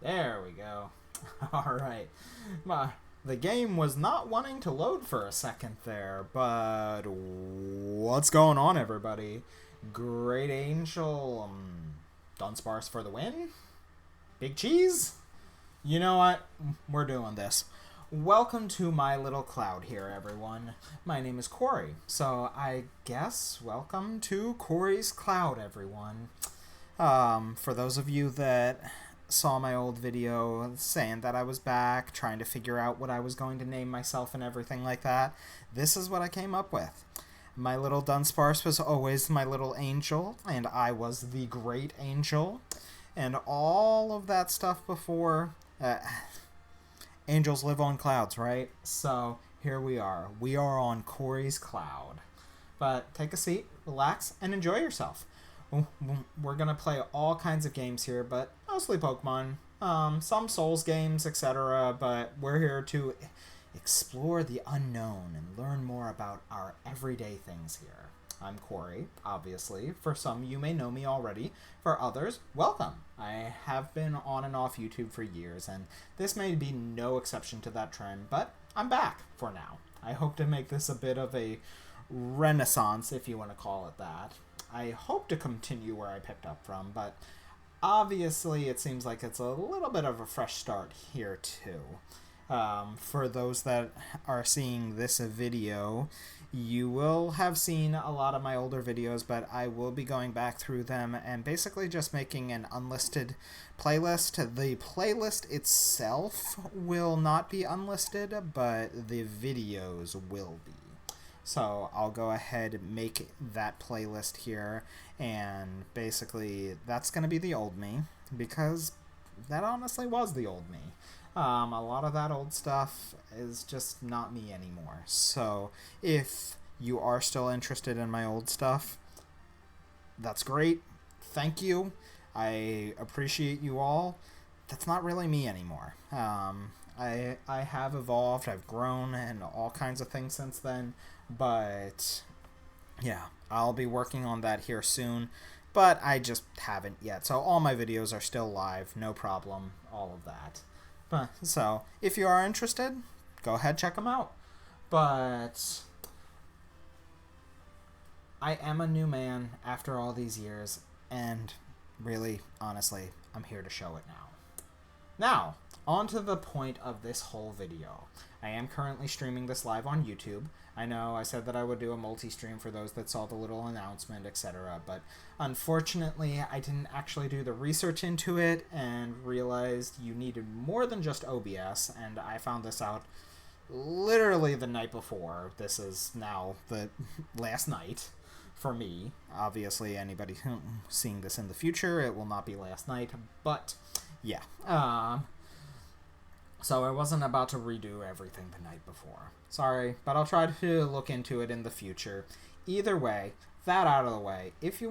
There we go. Alright. The game was not wanting to load for a second there, but what's going on, everybody? Great Angel, Dunsparce for the win? Big Cheese? You know what? We're doing this. Welcome to my little cloud here, everyone. My name is Corey, so I guess welcome to Corey's Cloud, everyone. For those of you that saw my old video saying that I was back, trying to figure out what I was going to name myself and everything like that, this is what I came up with. My little Dunsparce was always my little angel, and I was the great angel, and all of that stuff before. Angels live on clouds, right? So here we are. We are on Corey's Cloud. But take a seat, relax, and enjoy yourself. We're going to play all kinds of games here, but mostly Pokemon. Some Souls games, etc. But we're here to explore the unknown and learn more about our everyday things here. I'm Corey, obviously. For some, you may know me already. For others, welcome. I have been on and off YouTube for years, and this may be no exception to that trend, but I'm back for now. I hope to make this a bit of a renaissance, if you want to call it that. I hope to continue where I picked up from, but obviously it seems like it's a little bit of a fresh start here, too. For those that are seeing this video, you will have seen a lot of my older videos, but I will be going back through them and basically just making an unlisted playlist. The playlist itself will not be unlisted, but the videos will be. So I'll go ahead and make that playlist here, and basically that's going to be the old me, because that honestly was the old me. A lot of that old stuff is just not me anymore. So if you are still interested in my old stuff, that's great. Thank you. I appreciate you all. That's not really me anymore. I have evolved. I've grown and all kinds of things since then. But yeah, I'll be working on that here soon. But I just haven't yet. So all my videos are still live. No problem. All of that. So, if you are interested, go ahead, check them out. But I am a new man after all these years, and really, honestly, I'm here to show it now. Now, on to the point of this whole video. I am currently streaming this live on YouTube. I know I said that I would do a multi-stream for those that saw the little announcement, etc., but unfortunately I didn't actually do the research into it and realized you needed more than just OBS, and I found this out literally the night before. This is now the last night for me. Obviously, anybody seeing this in the future, it will not be last night, but yeah. So I wasn't about to redo everything the night before. Sorry, but I'll try to look into it in the future. Either way, that out of the way, if you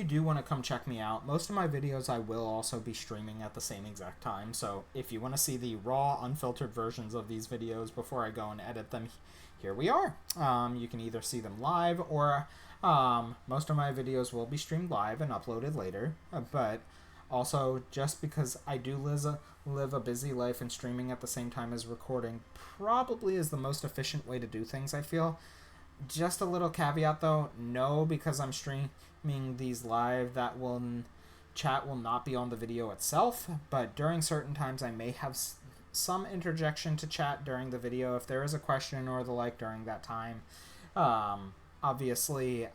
do want to come check me out, most of my videos I will also be streaming at the same exact time. So if you want to see the raw, unfiltered versions of these videos before I go and edit them, here we are. You can either see them live or most of my videos will be streamed live and uploaded later. But also, just because I do live a busy life, and streaming at the same time as recording probably is the most efficient way to do things, I feel. Just a little caveat though, no, because I'm streaming these live, chat will not be on the video itself, but during certain times I may have some interjection to chat during the video if there is a question or the like during that time. Obviously,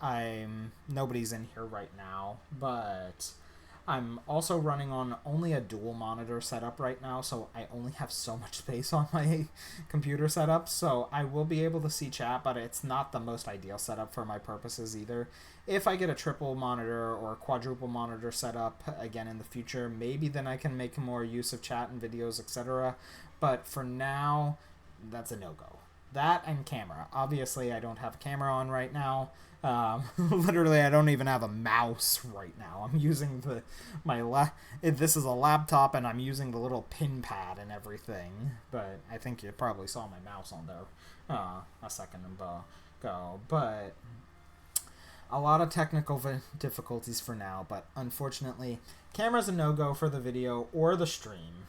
nobody's in here right now, but I'm also running on only a dual monitor setup right now, so I only have so much space on my computer setup, so I will be able to see chat, but it's not the most ideal setup for my purposes either. If I get a triple monitor or quadruple monitor setup again in the future, maybe then I can make more use of chat and videos, etc. But for now, that's a no-go. That and camera. Obviously, I don't have a camera on right now. Literally, I don't even have a mouse right now. I'm using this is a laptop, and I'm using the little pin pad and everything. But I think you probably saw my mouse on there a second ago. But a lot of technical difficulties for now, but unfortunately, camera's a no-go for the video or the stream.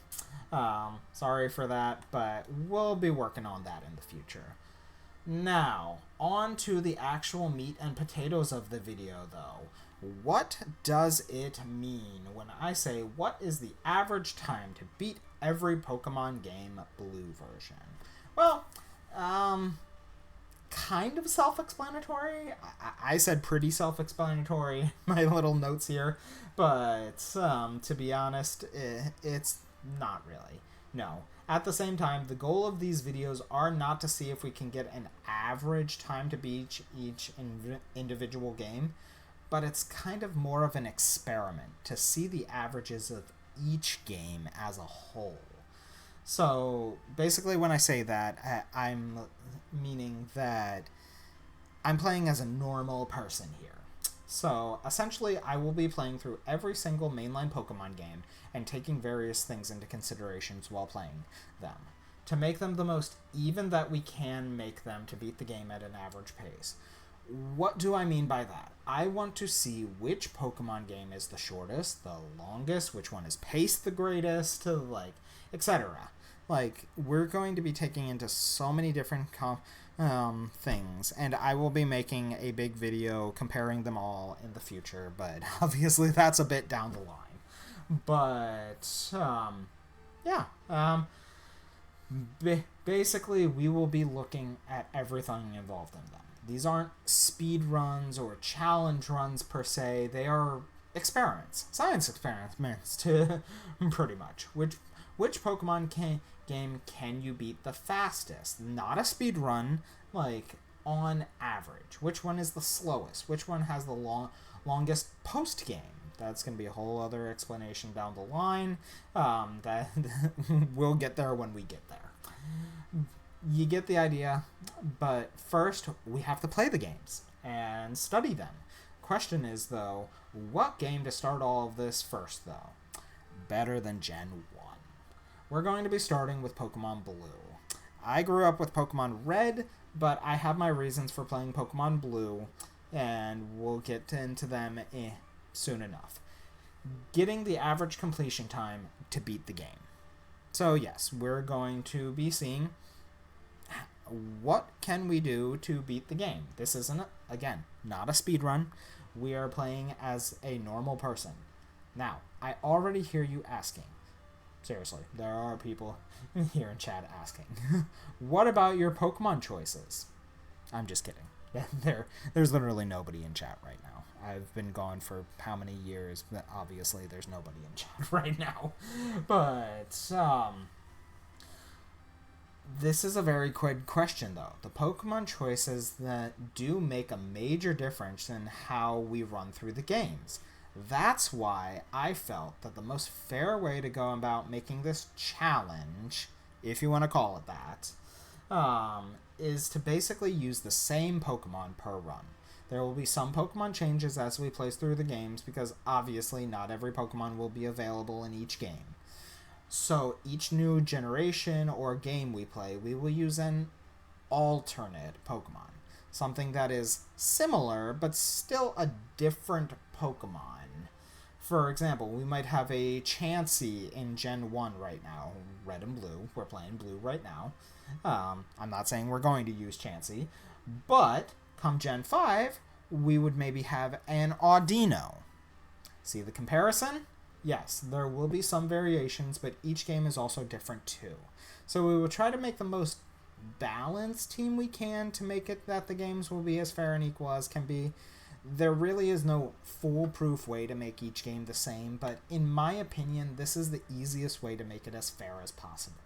Sorry for that, but we'll be working on that in the future. Now, on to the actual meat and potatoes of the video, though. What does it mean when I say what is the average time to beat every Pokemon game Blue version? Well, kind of self-explanatory. I said pretty self-explanatory, my little notes here, but to be honest, it's not really. No. At the same time, the goal of these videos are not to see if we can get an average time to beat each individual game, but it's kind of more of an experiment to see the averages of each game as a whole. So basically when I say that, I'm meaning that I'm playing as a normal person here. So essentially I will be playing through every single mainline Pokemon game and taking various things into considerations while playing them, to make them the most even that we can make them to beat the game at an average pace. What do I mean by that? I want to see which Pokemon game is the shortest, the longest, which one is paced the greatest, etc. We're going to be taking into so many different things, and I will be making a big video comparing them all in the future, but obviously that's a bit down the line. But, yeah. Basically, we will be looking at everything involved in them. These aren't speed runs or challenge runs per se. They are experiments, science experiments, to pretty much. Which Pokemon game can you beat the fastest? Not a speed run, on average. Which one is the slowest? Which one has the longest post game? That's going to be a whole other explanation down the line. That we'll get there when we get there. You get the idea, but first we have to play the games and study them. Question is, though, what game to start all of this first, though? Better than Gen 1. We're going to be starting with Pokemon Blue. I grew up with Pokemon Red, but I have my reasons for playing Pokemon Blue, and we'll get into them soon enough. Getting the average completion time to beat the game. So yes, we're going to be seeing what can we do to beat the game. This isn't, again, not a speed run. We are playing as a normal person. Now, I already hear you asking. Seriously, there are people here in chat asking. What about your Pokemon choices? I'm just kidding. There's literally nobody in chat right now. I've been gone for how many years, but obviously there's nobody in chat right now. But, this is a very quick question, though. The Pokemon choices that do make a major difference in how we run through the games. That's why I felt that the most fair way to go about making this challenge, if you want to call it that, is to basically use the same Pokemon per run. There will be some Pokemon changes as we play through the games, because obviously not every Pokemon will be available in each game. So each new generation or game we play, we will use an alternate Pokemon. Something that is similar, but still a different Pokemon. For example, we might have a Chansey in Gen 1 right now. Red and Blue. We're playing Blue right now. I'm not saying we're going to use Chansey, but come Gen 5, we would maybe have an Audino. See the comparison? Yes, there will be some variations, but each game is also different too. So we will try to make the most balanced team we can to make it that the games will be as fair and equal as can be. There really is no foolproof way to make each game the same, but in my opinion, this is the easiest way to make it as fair as possible.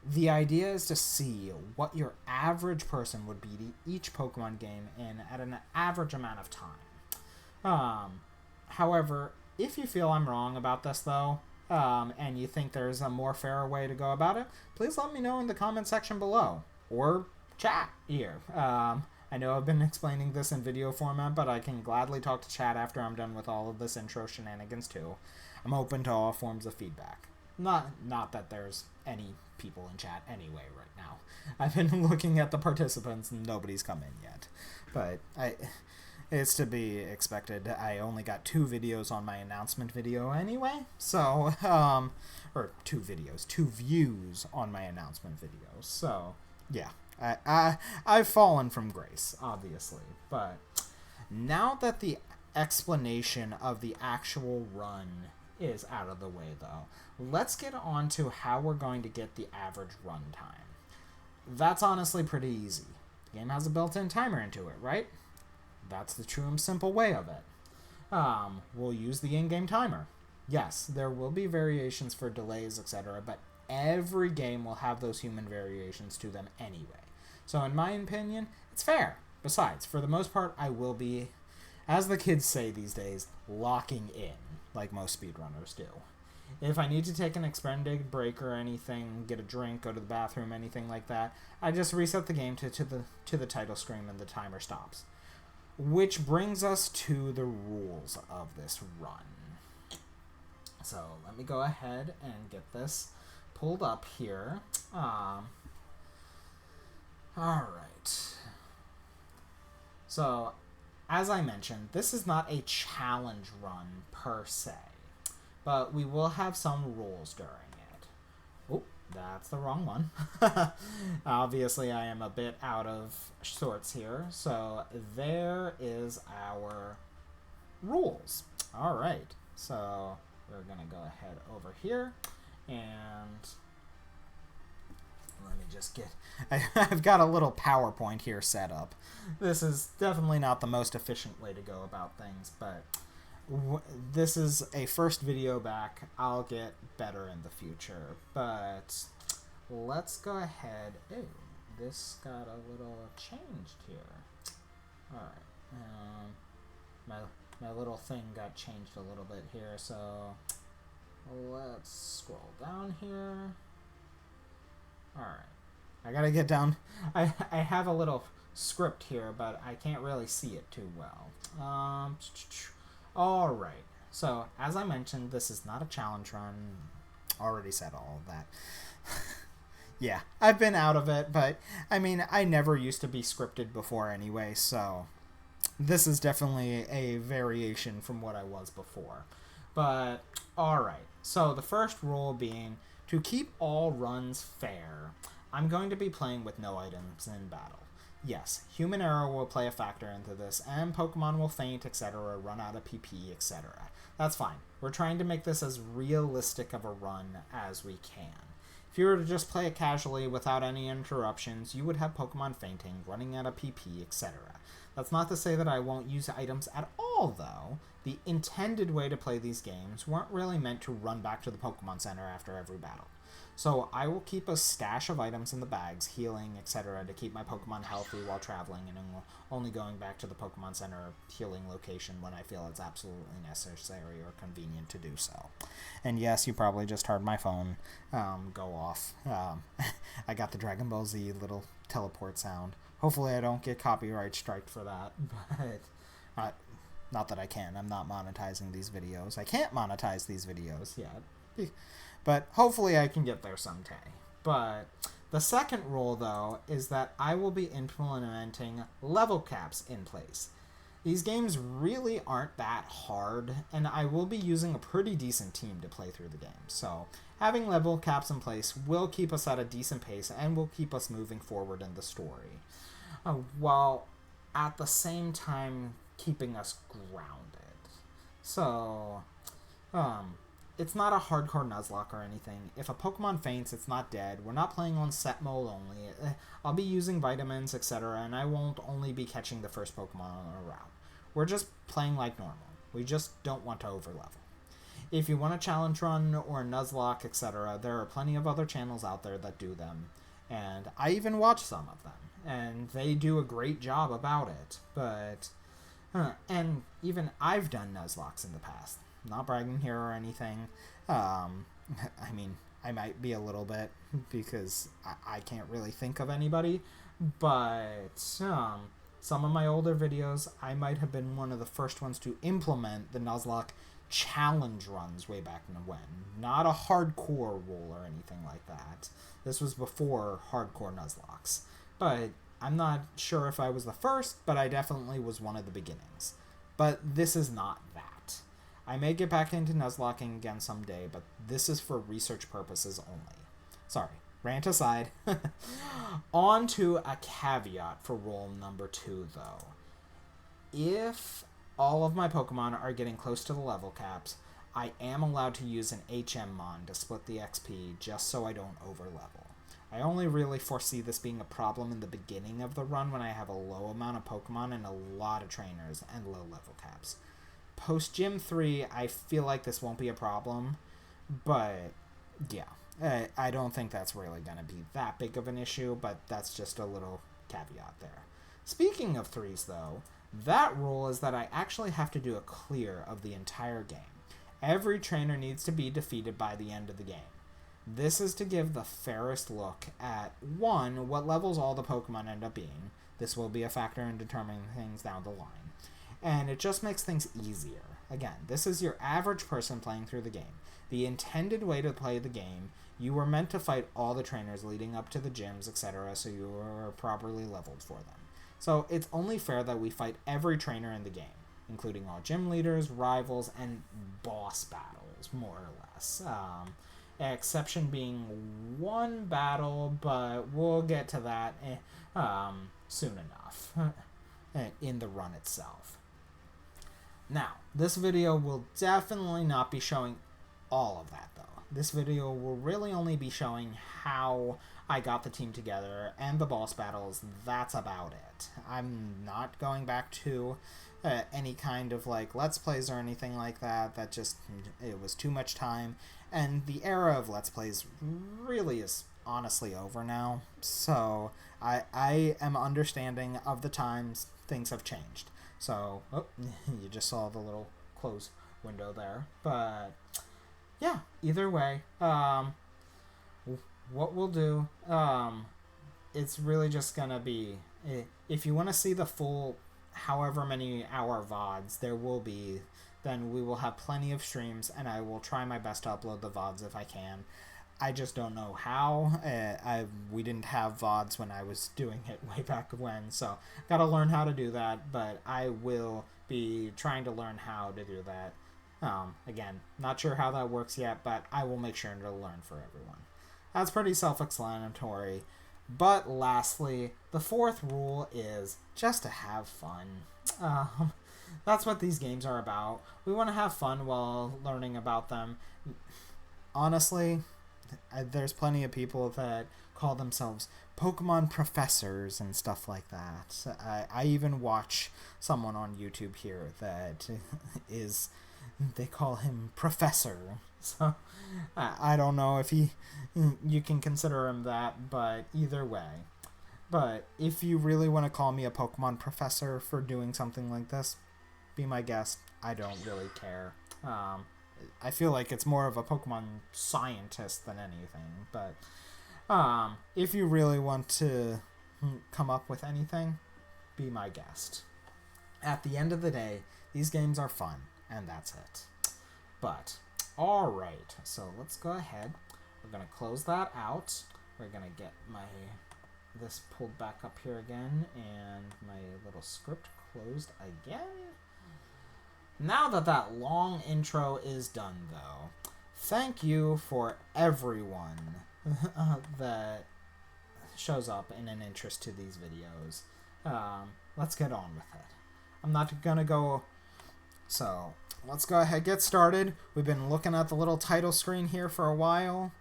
The idea is to see what your average person would beat each Pokemon game in at an average amount of time. However, if you feel I'm wrong about this, though, and you think there's a more fair way to go about it, please let me know in the comment section below, or chat here. I know I've been explaining this in video format, but I can gladly talk to chat after I'm done with all of this intro shenanigans too. I'm open to all forms of feedback. Not that there's any people in chat anyway right now. I've been looking at the participants and nobody's come in yet. But It's to be expected. I only got 2 videos on my announcement video anyway, so, or 2 videos, 2 views on my announcement video, so, yeah. I've fallen from grace, obviously, but now that the explanation of the actual run is out of the way, though, let's get on to how we're going to get the average run time. That's honestly pretty easy. The game has a built-in timer into it, right? That's the true and simple way of it. We'll use the in-game timer. Yes, there will be variations for delays, etc., but every game will have those human variations to them anyway. So in my opinion, it's fair. Besides, for the most part, I will be, as the kids say these days, locking in, like most speedrunners do. If I need to take an extended break or anything, get a drink, go to the bathroom, anything like that, I just reset the game to the title screen and the timer stops. Which brings us to the rules of this run. So let me go ahead and get this pulled up here. Alright. So, as I mentioned, this is not a challenge run per se, but we will have some rules during it. Oh, that's the wrong one. Obviously, I am a bit out of sorts here, so there is our rules. Alright, so we're going to go ahead over here, and let me just get... I've got a little PowerPoint here set up. This is definitely not the most efficient way to go about things, but this is a first video back. I'll get better in the future, but let's go ahead. Ooh, this got a little changed here. Alright, my little thing got changed a little bit here, so let's scroll down here. Alright, I gotta get down. I have a little script here, but I can't really see it too well. Alright, so as I mentioned, this is not a challenge run. Already said all of that. Yeah, I've been out of it, but I mean, I never used to be scripted before anyway, so this is definitely a variation from what I was before. But, alright, so the first rule being, to keep all runs fair, I'm going to be playing with no items in battle. Yes, human error will play a factor into this, and Pokemon will faint, etc., run out of PP, etc. That's fine. We're trying to make this as realistic of a run as we can. If you were to just play it casually without any interruptions, you would have Pokemon fainting, running out of PP, etc. That's not to say that I won't use items at all, though. The intended way to play these games weren't really meant to run back to the Pokemon Center after every battle. So I will keep a stash of items in the bags, healing, etc. to keep my Pokemon healthy while traveling, and only going back to the Pokemon Center healing location when I feel it's absolutely necessary or convenient to do so. And yes, you probably just heard my phone go off. I got the Dragon Ball Z little teleport sound. Hopefully I don't get copyright striked for that, but not that I can. I'm not monetizing these videos. I can't monetize these videos yet. But hopefully I can get there someday. But the second rule, though, is that I will be implementing level caps in place. These games really aren't that hard, and I will be using a pretty decent team to play through the game. So having level caps in place will keep us at a decent pace and will keep us moving forward in the story, while at the same time keeping us grounded. So, it's not a hardcore Nuzlocke or anything. If a Pokemon faints, it's not dead. We're not playing on set mode only. I'll be using vitamins, etc., and I won't only be catching the first Pokemon on a route. We're just playing like normal. We just don't want to overlevel. If you want a challenge run or a Nuzlocke, etc., there are plenty of other channels out there that do them, and I even watch some of them, and they do a great job about it. But, and even I've done Nuzlockes in the past. Not bragging here or anything. I mean, I might be a little bit because I can't really think of anybody, but some of my older videos, I might have been one of the first ones to implement the Nuzlocke challenge runs way back when. Not a hardcore rule or anything like that. This was before hardcore Nuzlocks. But I'm not sure if I was the first, but I definitely was one of the beginnings. But this is not that. I may get back into Nuzlocking again someday, but this is for research purposes only. Sorry, rant aside. On to a caveat for rule number 2, though. If all of my Pokemon are getting close to the level caps, I am allowed to use an HM Mon to split the XP just so I don't overlevel. I only really foresee this being a problem in the beginning of the run when I have a low amount of Pokemon and a lot of trainers and low level caps. Post Gym 3, I feel like this won't be a problem, but yeah, I don't think that's really going to be that big of an issue, but that's just a little caveat there. Speaking of 3s, though, that rule is that I actually have to do a clear of the entire game. Every trainer needs to be defeated by the end of the game. This is to give the fairest look at, 1, what levels all the Pokemon end up being. This will be a factor in determining things down the line. And it just makes things easier. Again, this is your average person playing through the game. The intended way to play the game, you were meant to fight all the trainers leading up to the gyms, etc., so you were properly leveled for them. So it's only fair that we fight every trainer in the game, including all gym leaders, rivals, and boss battles, more or less. Exception being one battle, but we'll get to that soon enough in the run itself. Now, this video will definitely not be showing all of that, though. This video will really only be showing how I got the team together and the boss battles. That's about it. I'm not going back to any kind of like Let's Plays or anything like that. That just, it was too much time. And the era of Let's Plays really is honestly over now. So I am understanding of the times things have changed. So, oh, you just saw the little close window there. But yeah, either way, what we'll do, it's really just gonna be, if you want to see the full however many hour VODs there will be, then we will have plenty of streams, and I will try my best to upload the VODs if I can. I just don't know how. We didn't have VODs when I was doing it way back when, so gotta learn how to do that, but I will be trying to learn how to do that. Again, not sure how that works yet, but I will make sure to learn for everyone. That's pretty self-explanatory. But lastly, the 4th rule is just to have fun. That's what these games are about. We want to have fun while learning about them. Honestly, there's plenty of people that call themselves Pokemon professors and stuff like that. I even watch someone on YouTube here that is, they call him Professor. So I don't know if you can consider him that, but either way. But if you really want to call me a Pokemon professor for doing something like this, be my guest. I don't really care. I feel like it's more of a Pokemon scientist than anything. But if you really want to come up with anything, be my guest. At the end of the day, these games are fun, and that's it. But alright, so let's go ahead. We're going to close that out. We're going to get this pulled back up here again, and my little script closed again. Now that long intro is done, though, thank you for everyone that shows up in an interest to these videos. Let's get on with it. I'm not going to go... So, let's go ahead and get started. We've been looking at the little title screen here for a while,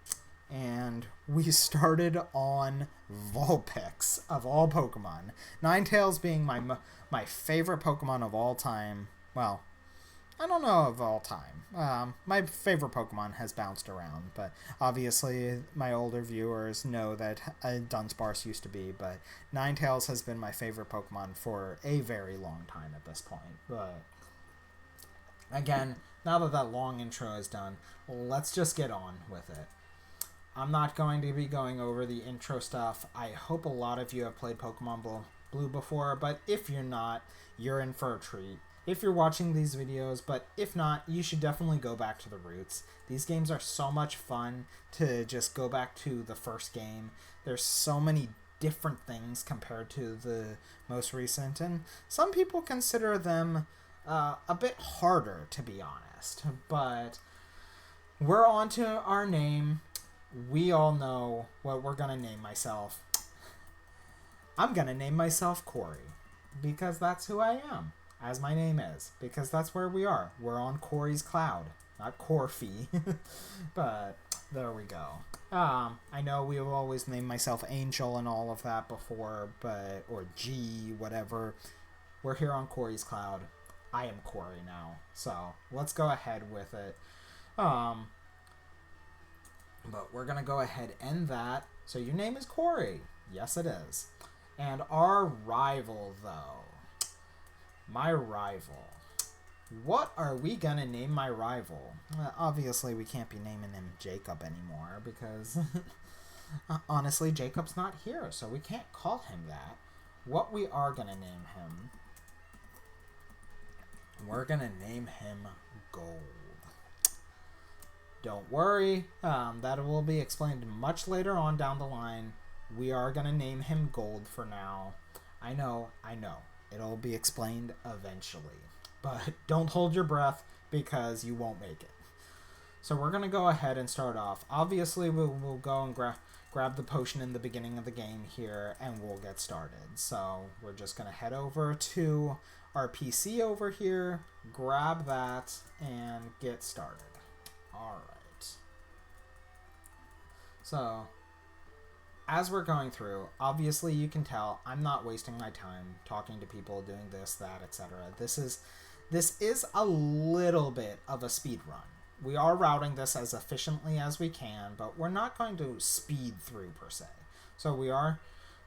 and we started on Vulpix, of all Pokemon. Ninetales being my favorite Pokemon of all time. Well, I don't know of all time. My favorite Pokemon has bounced around, but obviously my older viewers know that Dunsparce used to be, but Ninetales has been my favorite Pokemon for a very long time at this point. But again, now that long intro is done, let's just get on with it. I'm not going to be going over the intro stuff. I hope a lot of you have played Pokemon Blue before, but if you're not, you're in for a treat. If you're watching these videos, but if not, you should definitely go back to the roots. These games are so much fun to just go back to the first game. There's so many different things compared to the most recent, and some people consider them a bit harder, to be honest. But we're on to our name. We all know what we're going to name myself. I'm going to name myself Corey, because that's who I am, as my name is, because that's where we are. We're on Corey's Cloud, not Corfy, but there we go. I know we've always named myself Angel and all of that before, or G, whatever. We're here on Corey's Cloud. I am Corey now, so let's go ahead with it. But we're going to go ahead and end that. So your name is Corey. Yes, it is. And our rival, though. My rival. What are we going to name my rival? Obviously, we can't be naming him Jacob anymore because, honestly, Jacob's not here, so we can't call him that. What we are going to name him, we're going to name him Gold. Don't worry, that will be explained much later on down the line. We are going to name him Gold for now. I know. It'll be explained eventually. But don't hold your breath because you won't make it. So we're going to go ahead and start off. Obviously, we'll go and grab the potion in the beginning of the game here, and we'll get started. So we're just going to head over to our PC over here, grab that, and get started. Alright. So, as we're going through, obviously you can tell I'm not wasting my time talking to people, doing this, that, etc. This is a little bit of a speed run. We are routing this as efficiently as we can, but we're not going to speed through per se. So we're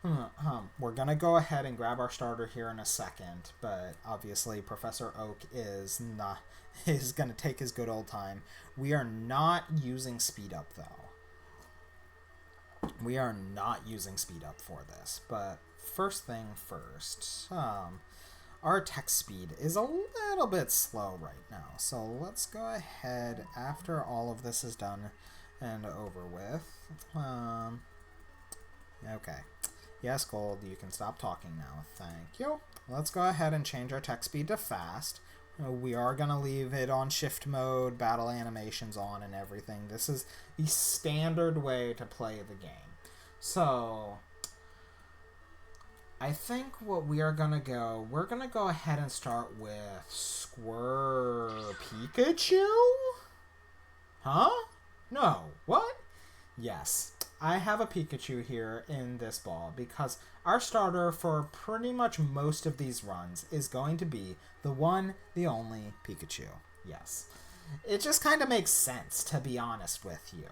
going to go ahead and grab our starter here in a second, but obviously Professor Oak is going to take his good old time. We are not using speed up though. We are not using speed up for this, but first thing first, our text speed is a little bit slow right now, so let's go ahead after all of this is done and over with. Okay. Yes, Gold, you can stop talking now. Thank you. Let's go ahead and change our text speed to fast. We are going to leave it on shift mode, battle animations on, and everything. This is the standard way to play the game. So, I think what we're going to go ahead and start with Pikachu? Huh? No. What? Yes. I have a Pikachu here in this ball because our starter for pretty much most of these runs is going to be the one, the only Pikachu. Yes. It just kind of makes sense, to be honest with you.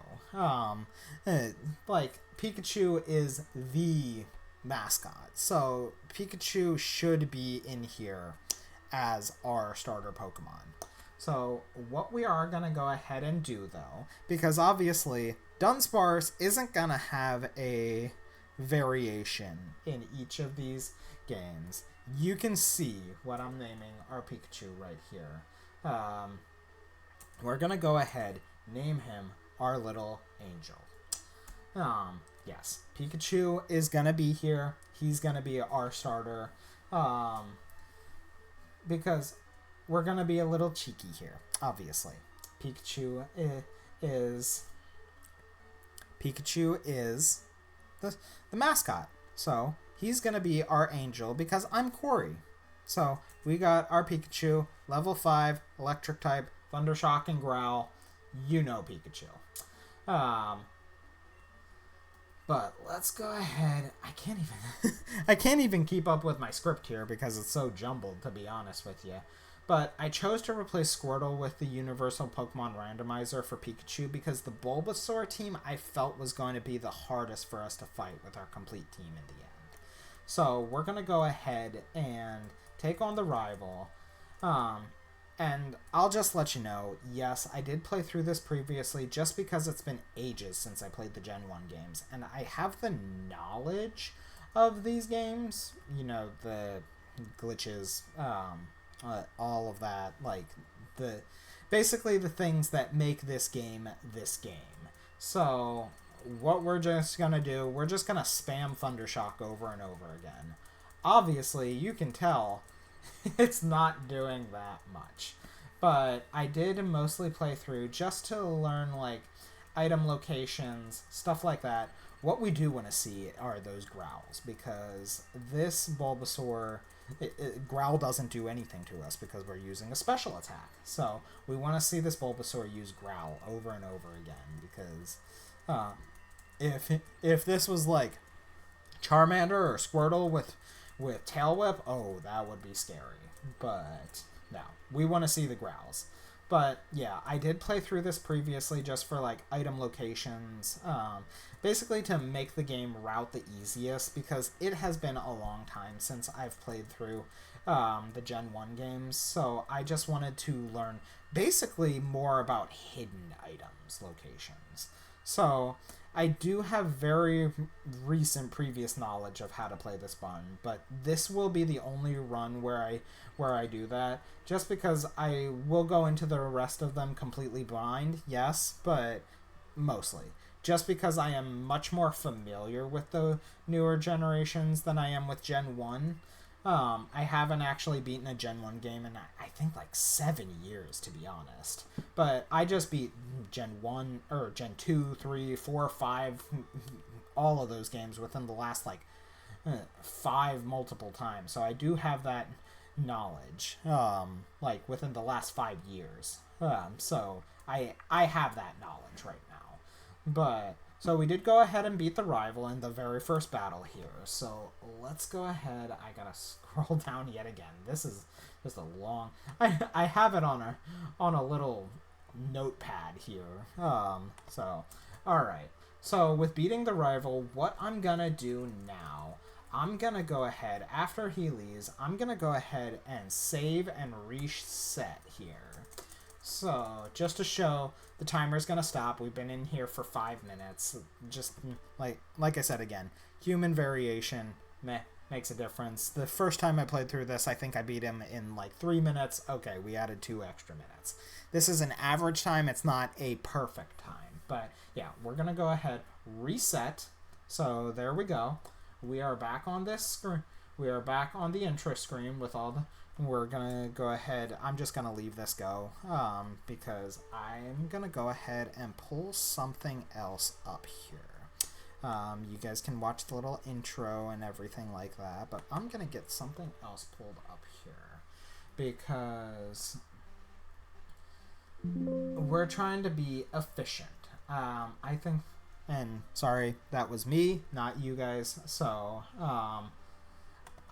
Pikachu is the mascot, so Pikachu should be in here as our starter Pokemon. So what we are going to go ahead and do, though, because obviously Dunsparce isn't going to have a variation in each of these games. You can see what I'm naming our Pikachu right here. We're going to go ahead, name him our little angel. Yes, Pikachu is going to be here. He's going to be our starter. Because we're going to be a little cheeky here, obviously. Pikachu is the mascot. So he's going to be our angel because I'm Corey. So we got our Pikachu, level 5, electric type, Thunder Shock and Growl. You know Pikachu. But let's go ahead. I can't even keep up with my script here because it's so jumbled, to be honest with you. But I chose to replace Squirtle with the Universal Pokemon Randomizer for Pikachu because the Bulbasaur team I felt was going to be the hardest for us to fight with our complete team in the end. So we're going to go ahead and take on the rival. And I'll just let you know, yes, I did play through this previously just because it's been ages since I played the Gen 1 games. And I have the knowledge of these games, you know, the glitches, all of that, like basically the things that make this game this game. So what we're just gonna do, we're just gonna spam Thundershock over and over again. Obviously, you can tell it's not doing that much. But I did mostly play through just to learn, like, item locations, stuff like that. What we do want to see are those growls, because this Bulbasaur, growl doesn't do anything to us because we're using a special attack. So we want to see this Bulbasaur use growl over and over again, because if this was like Charmander or Squirtle with Tail Whip, oh, that would be scary. But no, we want to see the growls. But yeah, I did play through this previously just for like item locations, basically to make the game route the easiest, because it has been a long time since I've played through the Gen 1 games, so I just wanted to learn basically more about hidden items locations. So I do have very recent previous knowledge of how to play this button, but this will be the only run where I do that, just because I will go into the rest of them completely blind, yes, but mostly. Just because I am much more familiar with the newer generations than I am with Gen 1. I haven't actually beaten a Gen 1 game in, I think, like 7 years, to be honest. But I just beat Gen 1, or Gen 2, 3, 4, 5, all of those games within the last, like, 5 multiple times. So I do have that knowledge, like, within the last 5 years. So I have that knowledge right now. But, so we did go ahead and beat the rival in the very first battle here. So let's go ahead. I gotta scroll down yet again. This is just a long... I have it on a little notepad here. So, alright. So with beating the rival, what I'm gonna do now, I'm gonna go ahead, after he leaves, I'm gonna go ahead and save and reset here. So, just to show, the timer's gonna stop. We've been in here for 5 minutes. Just, like I said again, human variation makes a difference. The first time I played through this, I think I beat him in like 3 minutes. Okay, we added 2 extra minutes. This is an average time. It's not a perfect time. But, yeah, we're gonna go ahead, reset. So, there we go. We are back on this screen. We are back on the intro screen with all the... We're gonna go ahead, I'm just gonna leave this go, because I'm gonna go ahead and pull something else up here. You guys can watch the little intro and everything like that, but I'm gonna get something else pulled up here, because we're trying to be efficient. I think, and sorry, that was me, not you guys, so,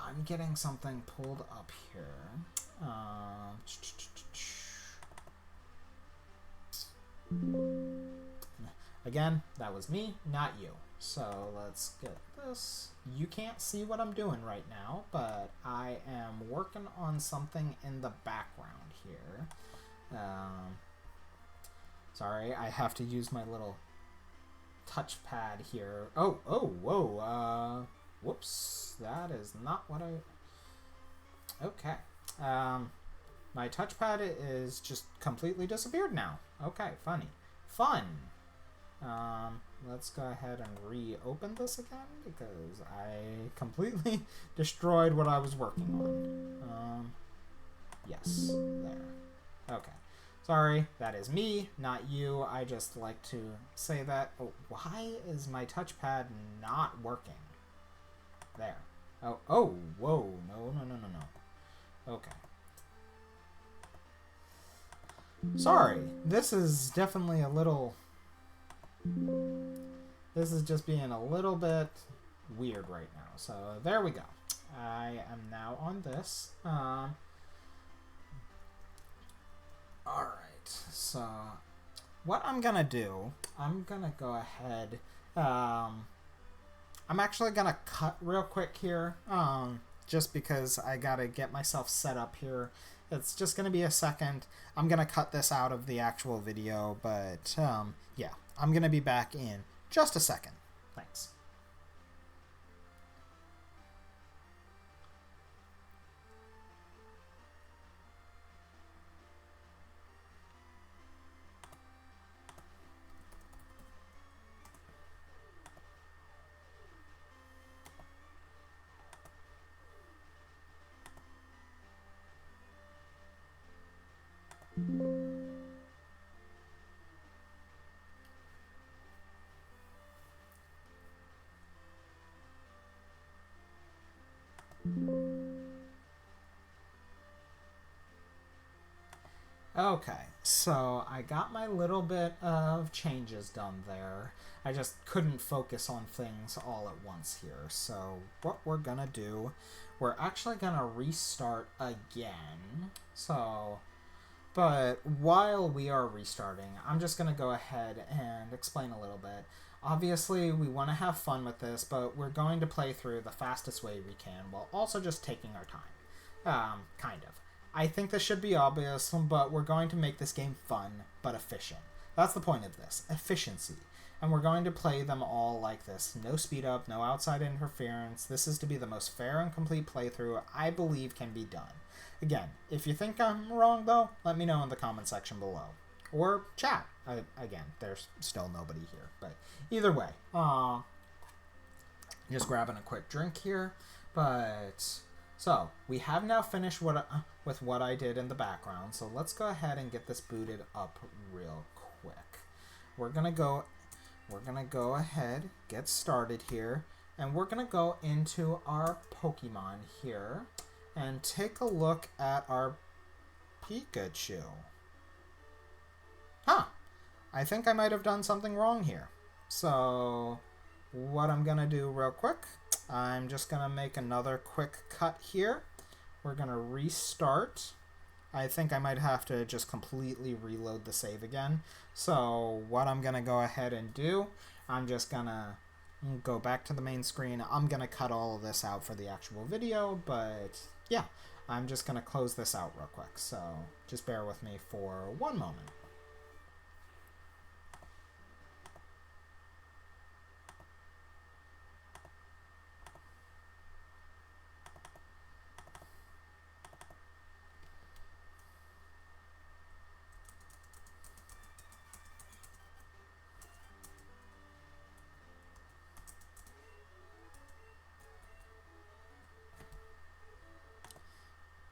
I'm getting something pulled up here. Again, that was me, not you. So let's get this. You can't see what I'm doing right now, but I am working on something in the background here. Sorry, I have to use my little touchpad here. Whoa. Whoops, that is not what I... Okay. My touchpad is just completely disappeared now. Okay, funny. Fun! Let's go ahead and reopen this again, because I completely destroyed what I was working on. Yes, there. Okay. Sorry, that is me, not you. I just like to say that. Oh, why is my touchpad not working? There. Oh, whoa. No. Okay. Sorry. This is definitely a little... This is just being a little bit weird right now. So, there we go. I am now on this. Alright. So, what I'm gonna do, I'm gonna go ahead... I'm actually gonna cut real quick here, just because I gotta get myself set up here. It's just gonna be a second. I'm gonna cut this out of the actual video, but yeah, I'm gonna be back in just a second. Thanks. Okay, so I got my little bit of changes done there. I just couldn't focus on things all at once here. So what we're gonna do, we're actually gonna restart again. But while we are restarting, I'm just gonna go ahead and explain a little bit. Obviously, we want to have fun with this, but we're going to play through the fastest way we can while also just taking our time. Kind of. I think this should be obvious, but we're going to make this game fun, but efficient. That's the point of this, efficiency. And we're going to play them all like this. No speed up, no outside interference. This is to be the most fair and complete playthrough I believe can be done. Again, if you think I'm wrong, though, let me know in the comment section below. Or chat. Again, there's still nobody here. But either way, just grabbing a quick drink here. So, we have now finished with what I did in the background. So let's go ahead and get this booted up real quick. We're gonna go ahead, get started here, and we're gonna go into our Pokemon here and take a look at our Pikachu. Huh. I think I might have done something wrong here. So, what I'm gonna do real quick, I'm just gonna make another quick cut here. We're gonna restart. I think I might have to just completely reload the save again. So what I'm gonna go ahead and do, I'm just gonna go back to the main screen. I'm gonna cut all of this out for the actual video, but yeah, I'm just gonna close this out real quick. So just bear with me for one moment.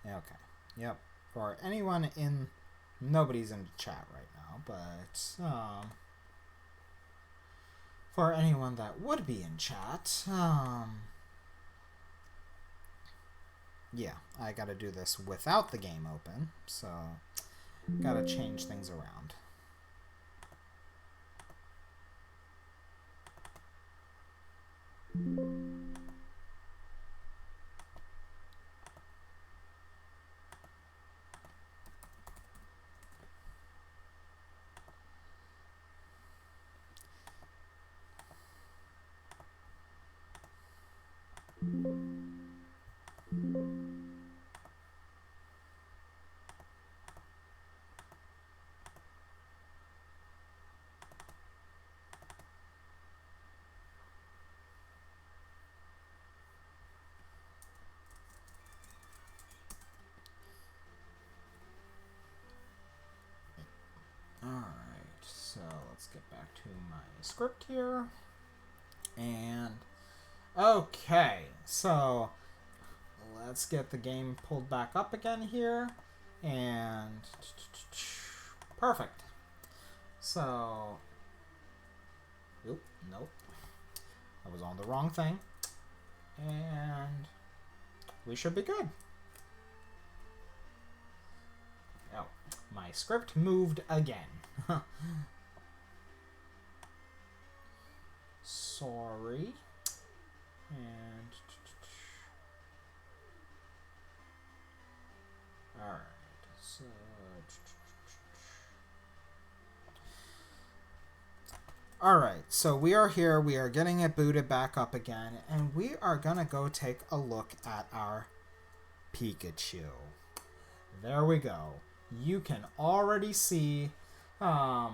Okay. Yep. For anyone in... Nobody's in the chat right now, but... for anyone that would be in chat, yeah, I gotta do this without the game open, so... Gotta change things around. Alright, so let's get back to my script here. And, okay, so let's get the game pulled back up again here. And, perfect. So, oop, nope. I was on the wrong thing. And we should be good. Oh, my script moved again. Sorry. And alright, so alright, so we are here, we are getting it booted back up again, and we are gonna go take a look at our Pikachu. There we go. You can already see I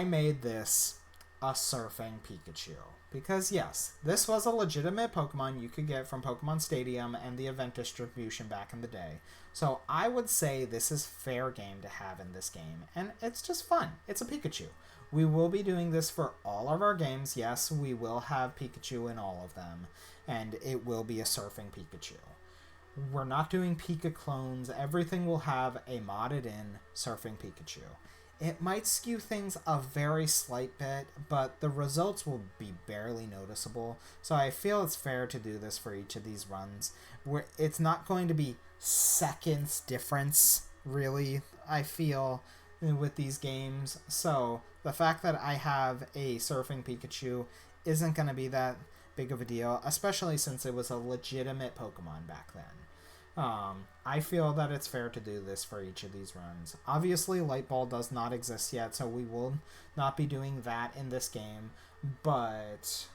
made this a surfing Pikachu. Because yes, this was a legitimate Pokemon you could get from Pokemon Stadium and the event distribution back in the day. So I would say this is fair game to have in this game. And it's just fun. It's a Pikachu. We will be doing this for all of our games. Yes, we will have Pikachu in all of them. And it will be a surfing Pikachu. We're not doing Pika clones. Everything will have a modded in surfing Pikachu. It might skew things a very slight bit, but the results will be barely noticeable. So I feel it's fair to do this for each of these runs. Where it's not going to be seconds difference really, I feel, with these games. So the fact that I have a Surfing Pikachu isn't going to be that big of a deal, especially since it was a legitimate Pokemon back then. I feel that it's fair to do this for each of these runs. Obviously, Light Ball does not exist yet, so we will not be doing that in this game, but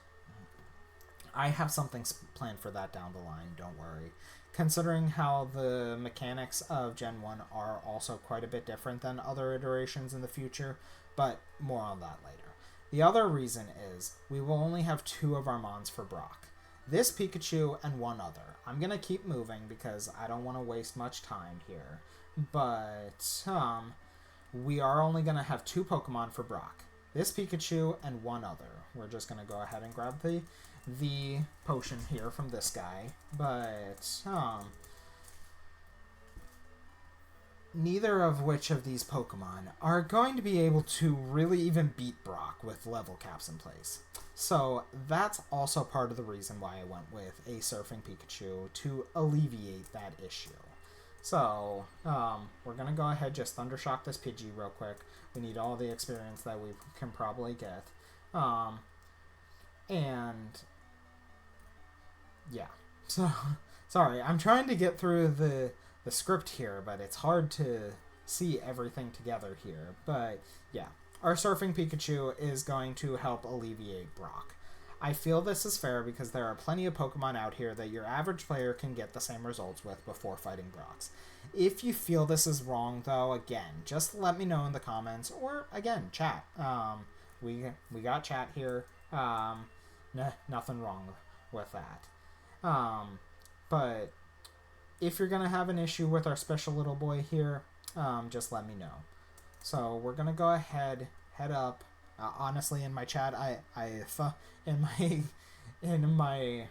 I have something planned for that down the line, don't worry. Considering how the mechanics of Gen 1 are also quite a bit different than other iterations in the future, but more on that later. The other reason is we will only have 2 of our Mons for Brock. This Pikachu and one other. I'm going to keep moving because I don't want to waste much time here. But we are only going to have 2 Pokemon for Brock. This Pikachu and one other. We're just going to go ahead and grab the potion here from this guy. But neither of which of these Pokemon are going to be able to really even beat Brock with level caps in place. So that's also part of the reason why I went with a Surfing Pikachu, to alleviate that issue. So we're going to go ahead, just Thundershock this Pidgey real quick. We need all the experience that we can probably get. And yeah, so sorry, I'm trying to get through the script here, but it's hard to see everything together here. But yeah, our Surfing Pikachu is going to help alleviate Brock. I feel this is fair because there are plenty of Pokemon out here that your average player can get the same results with before fighting Brocks. If you feel this is wrong, though, again, just let me know in the comments, or again, chat. We got chat here. Nothing wrong with that. But if you're going to have an issue with our special little boy here, just let me know. So we're going to go ahead, head up. Honestly, in my chat, in my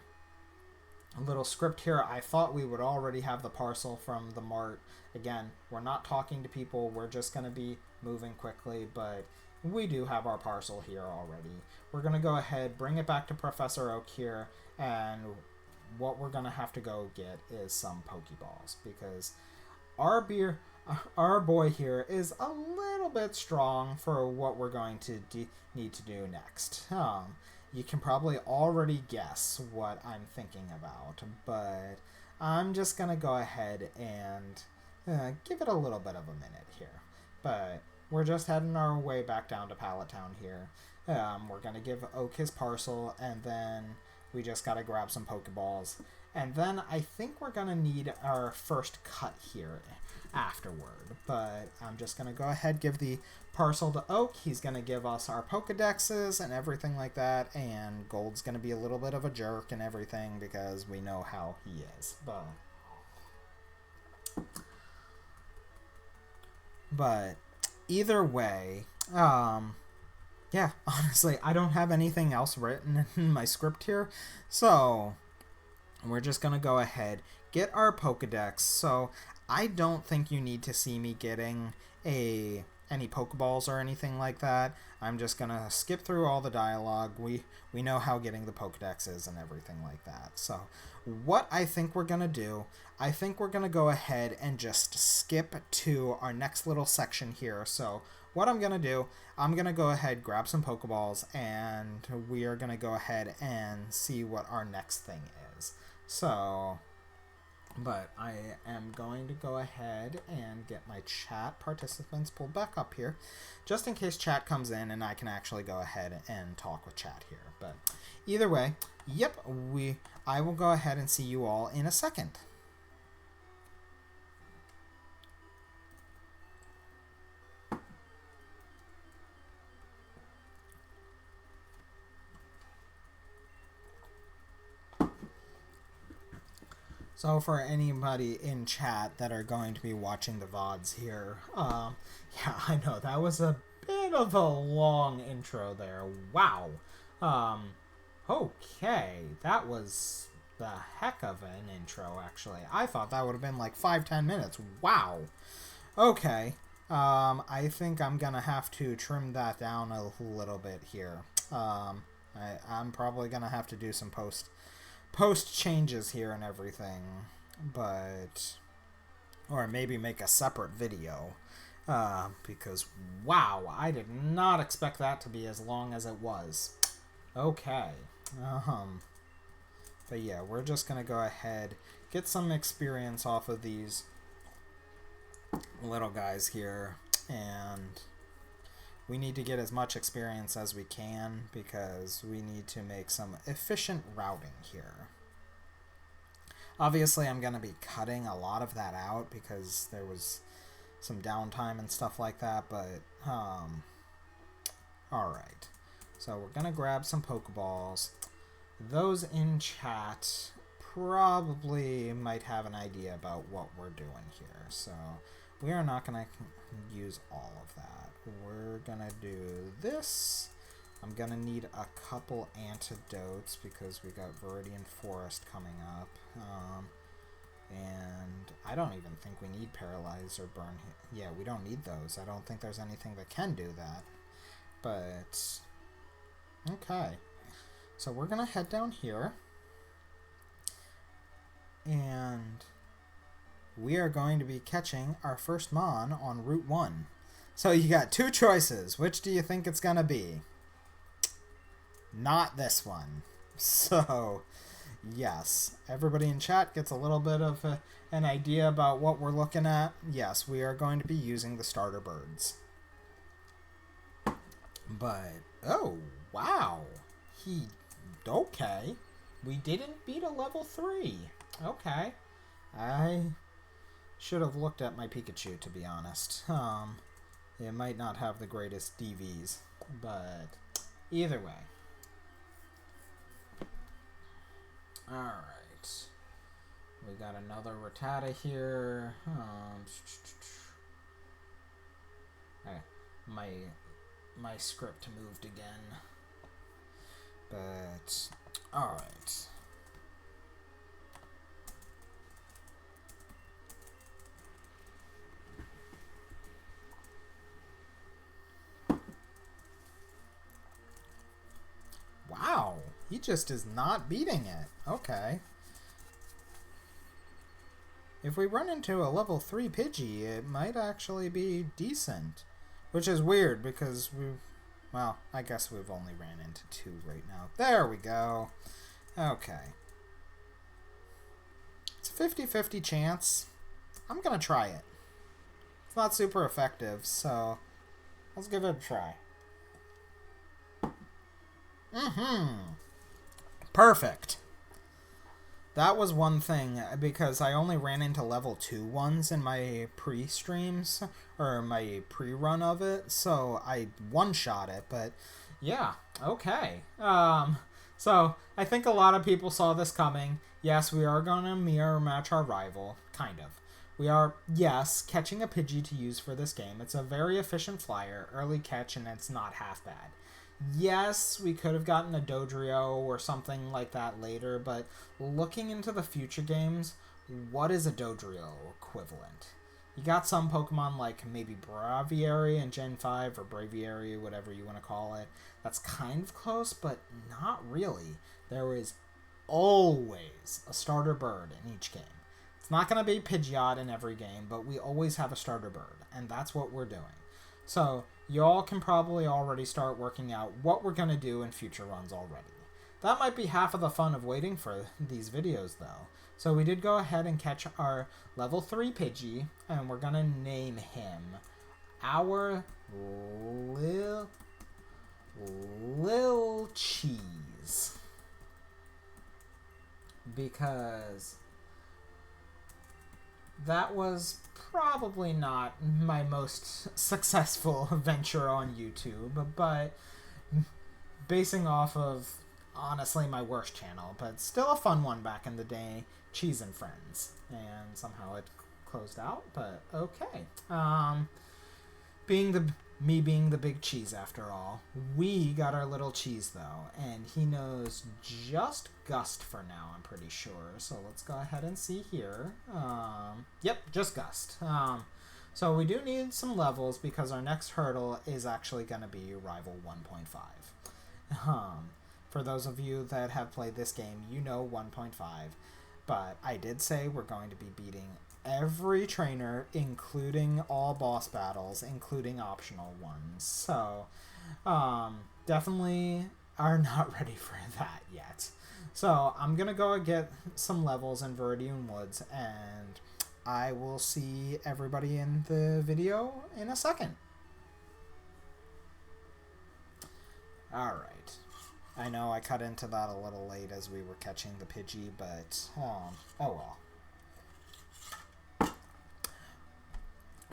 little script here, I thought we would already have the parcel from the mart. Again, we're not talking to people. We're just going to be moving quickly, but we do have our parcel here already. We're going to go ahead, bring it back to Professor Oak here, and what we're going to have to go get is some Pokeballs, because our boy here is a little bit strong for what we're going to need to do next. You can probably already guess what I'm thinking about, but I'm just going to go ahead and give it a little bit of a minute here. But we're just heading our way back down to Pallet Town here. We're going to give Oak his parcel, and then we just got to grab some Pokeballs. And then I think we're going to need our first cut here afterward. But I'm just going to go ahead, give the parcel to Oak. He's going to give us our Pokedexes and everything like that. And Gold's going to be a little bit of a jerk and everything because we know how he is. But either way, yeah, honestly, I don't have anything else written in my script here. So we're just going to go ahead, get our Pokedex. So I don't think you need to see me getting any Pokeballs or anything like that. I'm just going to skip through all the dialogue. We know how getting the Pokedex is and everything like that. So what I think we're going to do, I think we're going to go ahead and just skip to our next little section here. So what I'm going to do, I'm going to go ahead, grab some Pokeballs, and we are going to go ahead and see what our next thing is. So, but I am going to go ahead and get my chat participants pulled back up here, just in case chat comes in and I can actually go ahead and talk with chat here. But either way, yep, I will go ahead and see you all in a second. So for anybody in chat that are going to be watching the VODs here, yeah, I know, that was a bit of a long intro there. Wow. Okay, that was the heck of an intro, actually. I thought that would have been like 5-10 minutes. Wow. Okay, I think I'm gonna have to trim that down a little bit here. I'm probably gonna have to do some post changes here and everything, but or maybe make a separate video. Because, wow, I did not expect that to be as long as it was. Okay. But yeah, we're just going to go ahead, get some experience off of these little guys here, and we need to get as much experience as we can because we need to make some efficient routing here. Obviously, I'm going to be cutting a lot of that out because there was some downtime and stuff like that, but, alright. So we're going to grab some Pokeballs. Those in chat probably might have an idea about what we're doing here, so we are not going to use all of that. We're going to do this. I'm going to need a couple antidotes because we got Viridian Forest coming up. And I don't even think we need Paralyze or Burn. Yeah, we don't need those. I don't think there's anything that can do that. But, okay. So we're going to head down here. And we are going to be catching our first Mon on Route 1. So you got two choices. Which do you think it's going to be? Not this one. So, yes. Everybody in chat gets a little bit of an idea about what we're looking at. Yes, we are going to be using the starter birds. But, oh, wow. Okay. We didn't beat a level 3. Okay. I should have looked at my Pikachu, to be honest. It might not have the greatest DVs, but either way. Alright. We got another Rattata here. My script moved again. But, alright. Wow, he just is not beating it. Okay. If we run into a level 3 Pidgey, it might actually be decent. Which is weird because well, I guess we've only ran into 2 right now. There we go. Okay. It's a 50-50 chance. I'm going to try it. It's not super effective, so let's give it a try. Perfect. That was one thing, because I only ran into level 2 ones in my pre-streams, or my pre-run of it, so I one-shot it, but yeah, okay. So, I think a lot of people saw this coming. Yes, we are going to mirror match our rival, kind of. We are, yes, catching a Pidgey to use for this game. It's a very efficient flyer, early catch, and it's not half bad. Yes, we could have gotten a Dodrio or something like that later, but looking into the future games, what is a Dodrio equivalent? You got some Pokemon like maybe Braviary in Gen 5 or Braviary, whatever you want to call it. That's kind of close, but not really. There is always a starter bird in each game. It's not going to be Pidgeot in every game, but we always have a starter bird, and that's what we're doing. So, y'all can probably already start working out what we're going to do in future runs already. That might be half of the fun of waiting for these videos, though. So we did go ahead and catch our level 3 Pidgey, and we're going to name him our Lil Cheese. Because that was probably not my most successful venture on YouTube, but basing off of, honestly, my worst channel, but still a fun one back in the day, Cheese and Friends. And somehow it closed out, but okay. Being the big cheese after all. We got our little cheese though, and he knows just Gust for now, I'm pretty sure. So let's go ahead and see here. Yep, just Gust. So we do need some levels because our next hurdle is actually going to be Rival 1.5. For those of you that have played this game, you know 1.5. But I did say we're going to be beating every trainer, including all boss battles, including optional ones. So, definitely are not ready for that yet. So, I'm going to go get some levels in Viridian Woods, and I will see everybody in the video in a second. Alright. I know I cut into that a little late as we were catching the Pidgey, but oh well.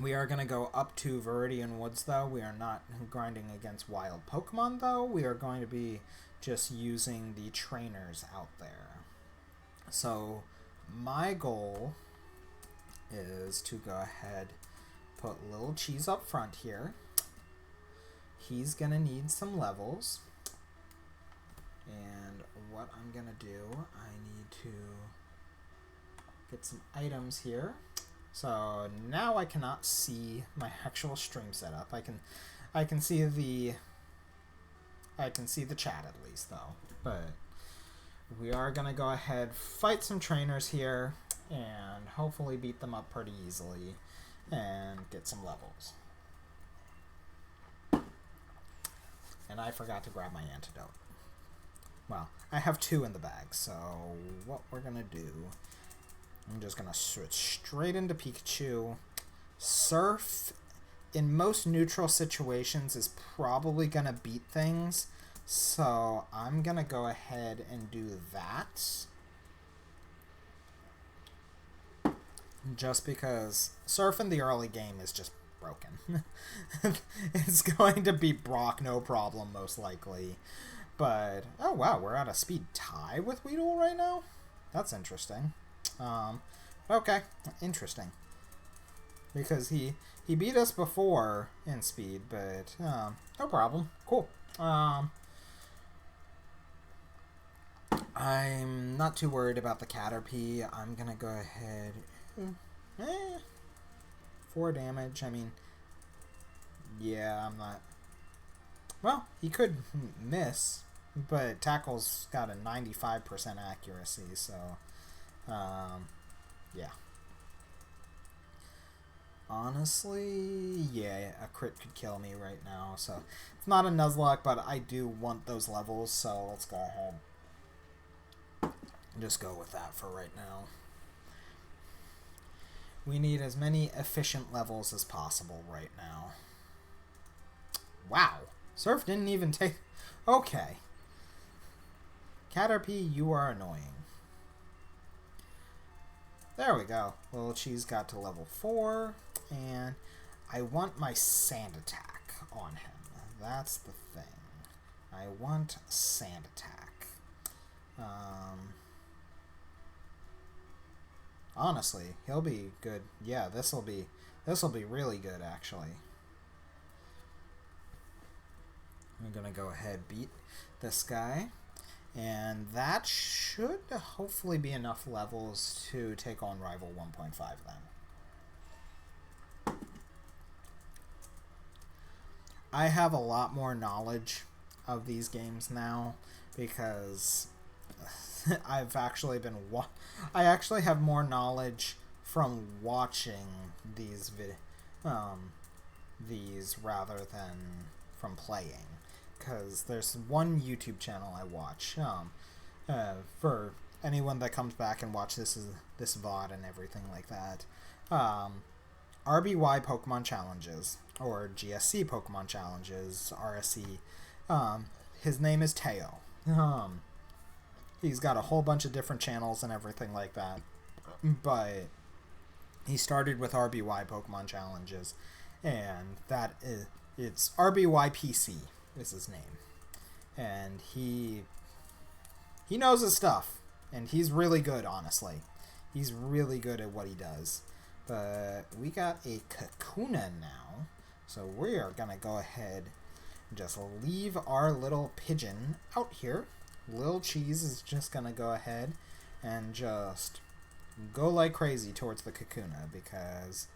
We are going to go up to Viridian Woods, though. We are not grinding against wild Pokemon, though. We are going to be just using the trainers out there. So, my goal is to go ahead, put Little Cheese up front here. He's going to need some levels. And what I'm going to do, I need to get some items here. So now I cannot see my actual stream setup. I can see the chat at least though. But we are gonna go ahead, fight some trainers here, and hopefully beat them up pretty easily and get some levels. And I forgot to grab my antidote. Well, I have 2 in the bag, so what we're gonna do, I'm just going to switch straight into Pikachu. Surf, in most neutral situations, is probably going to beat things. So I'm going to go ahead and do that. Just because Surf in the early game is just broken. It's going to beat Brock, no problem, most likely. But, oh wow, we're at a speed tie with Weedle right now? That's interesting. Okay, interesting. Because he beat us before in speed, but no problem. Cool. I'm not too worried about the Caterpie. I'm gonna go ahead. 4 damage. I mean, yeah, I'm not. Well, he could miss, but Tackle's got a 95% accuracy, so. Yeah. Honestly, yeah, a crit could kill me right now, so it's not a Nuzlocke, but I do want those levels, so let's go ahead and just go with that for right now. We need as many efficient levels as possible right now. Wow. Surf didn't even take... Okay. Caterpie, you are annoying. There we go. Little Cheese got to level 4, and I want my Sand Attack on him. That's the thing. I want Sand Attack. Honestly, he'll be good. Yeah, this'll be really good actually. I'm gonna go ahead beat this guy. And that should hopefully be enough levels to take on Rival 1.5 then. I have a lot more knowledge of these games now because I've actually been I actually have more knowledge from watching these rather than from playing. Because there's one YouTube channel I watch. For anyone that comes back and watch this VOD and everything like that, RBY Pokemon Challenges or GSC Pokemon Challenges, RSC. His name is Teo. He's got a whole bunch of different channels and everything like that, but he started with RBY Pokemon Challenges, and it's RBY PC. Is his name, and he knows his stuff, and he's really good. Honestly, he's really good at what he does. But we got a Kakuna now, so we are gonna go ahead and just leave our little pigeon out here. Little Cheese is just gonna go ahead and just go like crazy towards the Kakuna because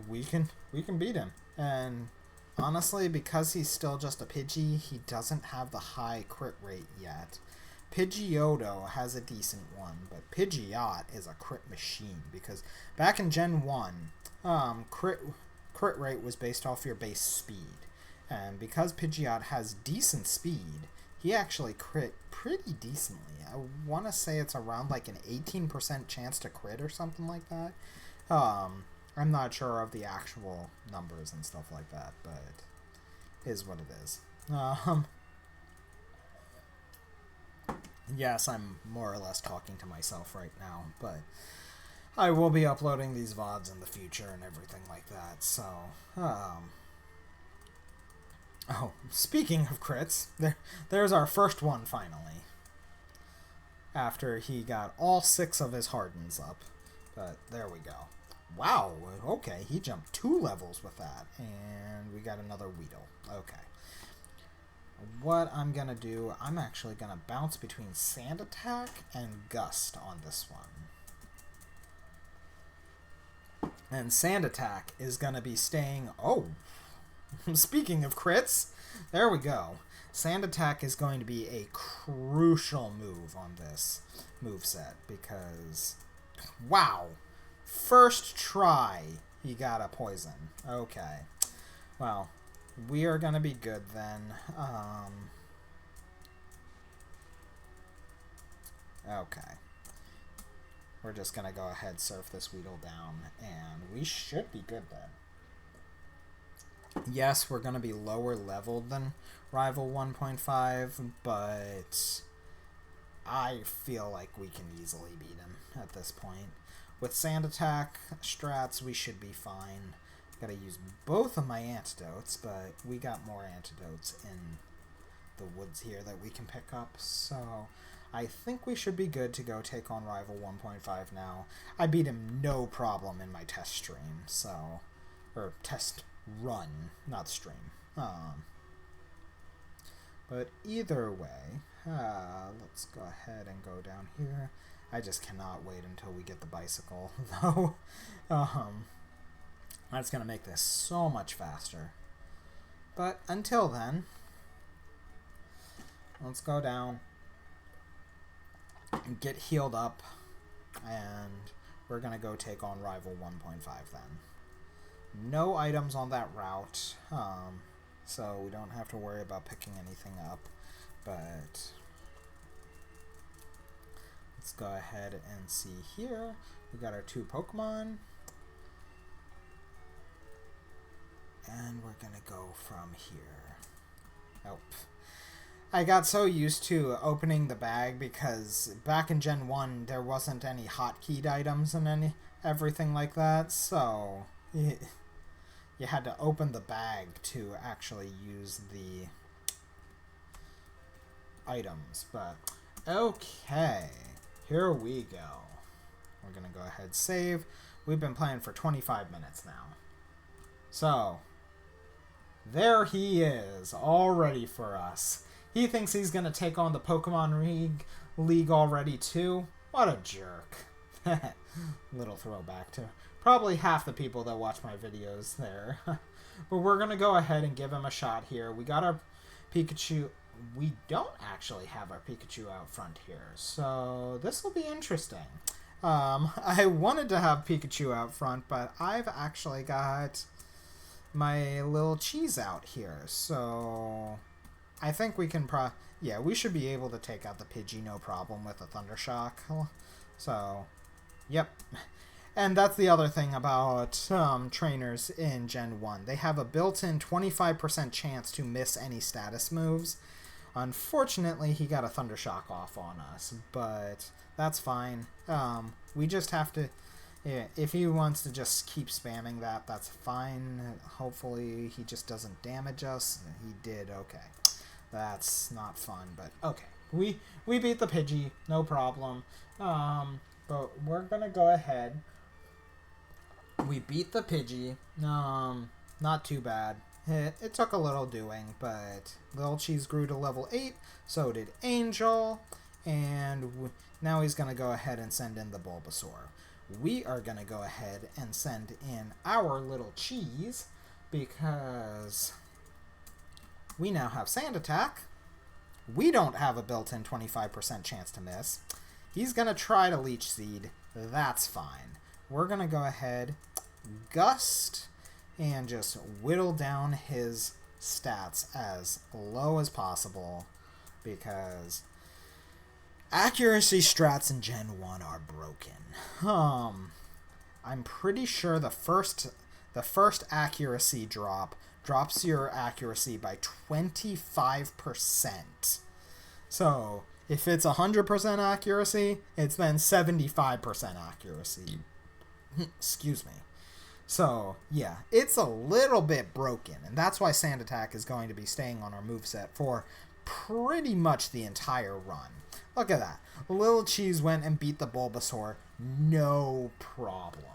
we can beat him. And honestly, because he's still just a Pidgey, he doesn't have the high crit rate yet. Pidgeotto has a decent one, but Pidgeot is a crit machine because back in Gen 1, crit rate was based off your base speed. And because Pidgeot has decent speed, he actually crit pretty decently. I want to say it's around like an 18% chance to crit or something like that. I'm not sure of the actual numbers and stuff like that, but it is what it is. Yes, I'm more or less talking to myself right now, but I will be uploading these VODs in the future and everything like that, so, Oh, speaking of crits, there's our first one finally. After he got all 6 of his Hardens up, but there we go. Wow, okay, he jumped 2 levels with that, and we got another Weedle. Okay. What I'm going to do, I'm actually going to bounce between Sand Attack and Gust on this one. And Sand Attack is going to be staying... Oh, speaking of crits, there we go. Sand Attack is going to be a crucial move on this moveset because... Wow! First try, he got a poison. Okay. Well... We are going to be good then. Okay. We're just going to go ahead, surf this Weedle down, and we should be good then. Yes, we're going to be lower leveled than Rival 1.5, but I feel like we can easily beat him at this point. With Sand Attack strats, we should be fine. Gotta use both of my antidotes, but we got more antidotes in the woods here that we can pick up, so I think we should be good to go take on Rival 1.5 now. I beat him no problem in my test stream, so... Or test run, not stream. But either way, let's go ahead and go down here. I just cannot wait until we get the bicycle, though. That's going to make this so much faster. But until then, let's go down and get healed up, and we're going to go take on Rival 1.5 then. No items on that route, so we don't have to worry about picking anything up, but let's go ahead and see here. We got our 2 Pokemon. And we're gonna go from here. Oh. I got so used to opening the bag because back in Gen 1 there wasn't any hotkeyed items and everything like that, so you had to open the bag to actually use the items. But okay, here we go. We're gonna go ahead, save. We've been playing for 25 minutes now. So there he is, all ready for us. He thinks he's going to take on the Pokemon League already, too. What a jerk. Little throwback to probably half the people that watch my videos there. But we're going to go ahead and give him a shot here. We got our Pikachu. We don't actually have our Pikachu out front here, so this will be interesting. I wanted to have Pikachu out front, but I've actually got my little cheese out here, so I think we can yeah, we should be able to take out the Pidgey no problem with a Thunder Shock. So, yep. And that's the other thing about trainers in Gen 1. They have a built-in 25% chance to miss any status moves. Unfortunately, he got a Thunder Shock off on us, but that's fine. We just have to... Yeah, if he wants to just keep spamming that, that's fine. Hopefully he just doesn't damage us. He did, okay. That's not fun, but okay. We beat the Pidgey, no problem. But we're gonna go ahead. We beat the Pidgey. Not too bad. It took a little doing, but Little Cheese grew to level 8, so did Angel, and now he's gonna go ahead and send in the Bulbasaur. We are going to go ahead and send in our little cheese because we now have Sand Attack, we don't have a built-in 25% chance to miss. He's going to try to Leech Seed. That's fine. We're going to go ahead, Gust, and just whittle down his stats as low as possible, because accuracy strats in Gen 1 are broken. I'm pretty sure the first accuracy drops your accuracy by 25%. So if it's 100% accuracy, it's then 75% accuracy. Excuse me. So, yeah, it's a little bit broken, and that's why Sand Attack is going to be staying on our moveset for pretty much the entire run. Look at that. Little Cheese went and beat the Bulbasaur, no problem.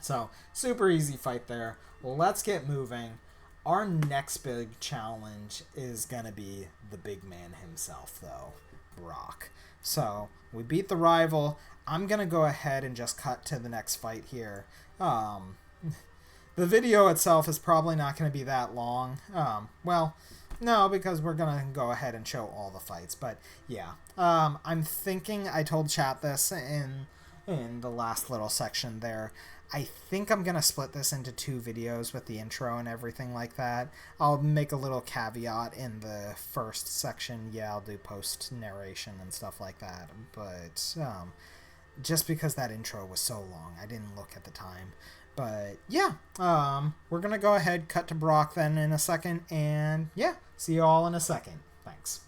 So, super easy fight there. Let's get moving. Our next big challenge is going to be the big man himself, though, Brock. So, we beat the rival. I'm going to go ahead and just cut to the next fight here. The video itself is probably not going to be that long. Well, no, because we're going to go ahead and show all the fights. But, yeah. I'm thinking, I told chat this in the last little section there. I think I'm going to split this into 2 videos with the intro and everything like that. I'll make a little caveat in the first section. Yeah, I'll do post-narration and stuff like that. But just because that intro was so long, I didn't look at the time. But yeah, we're going to go ahead, cut to Brock then in a second. And yeah, see you all in a second. Thanks.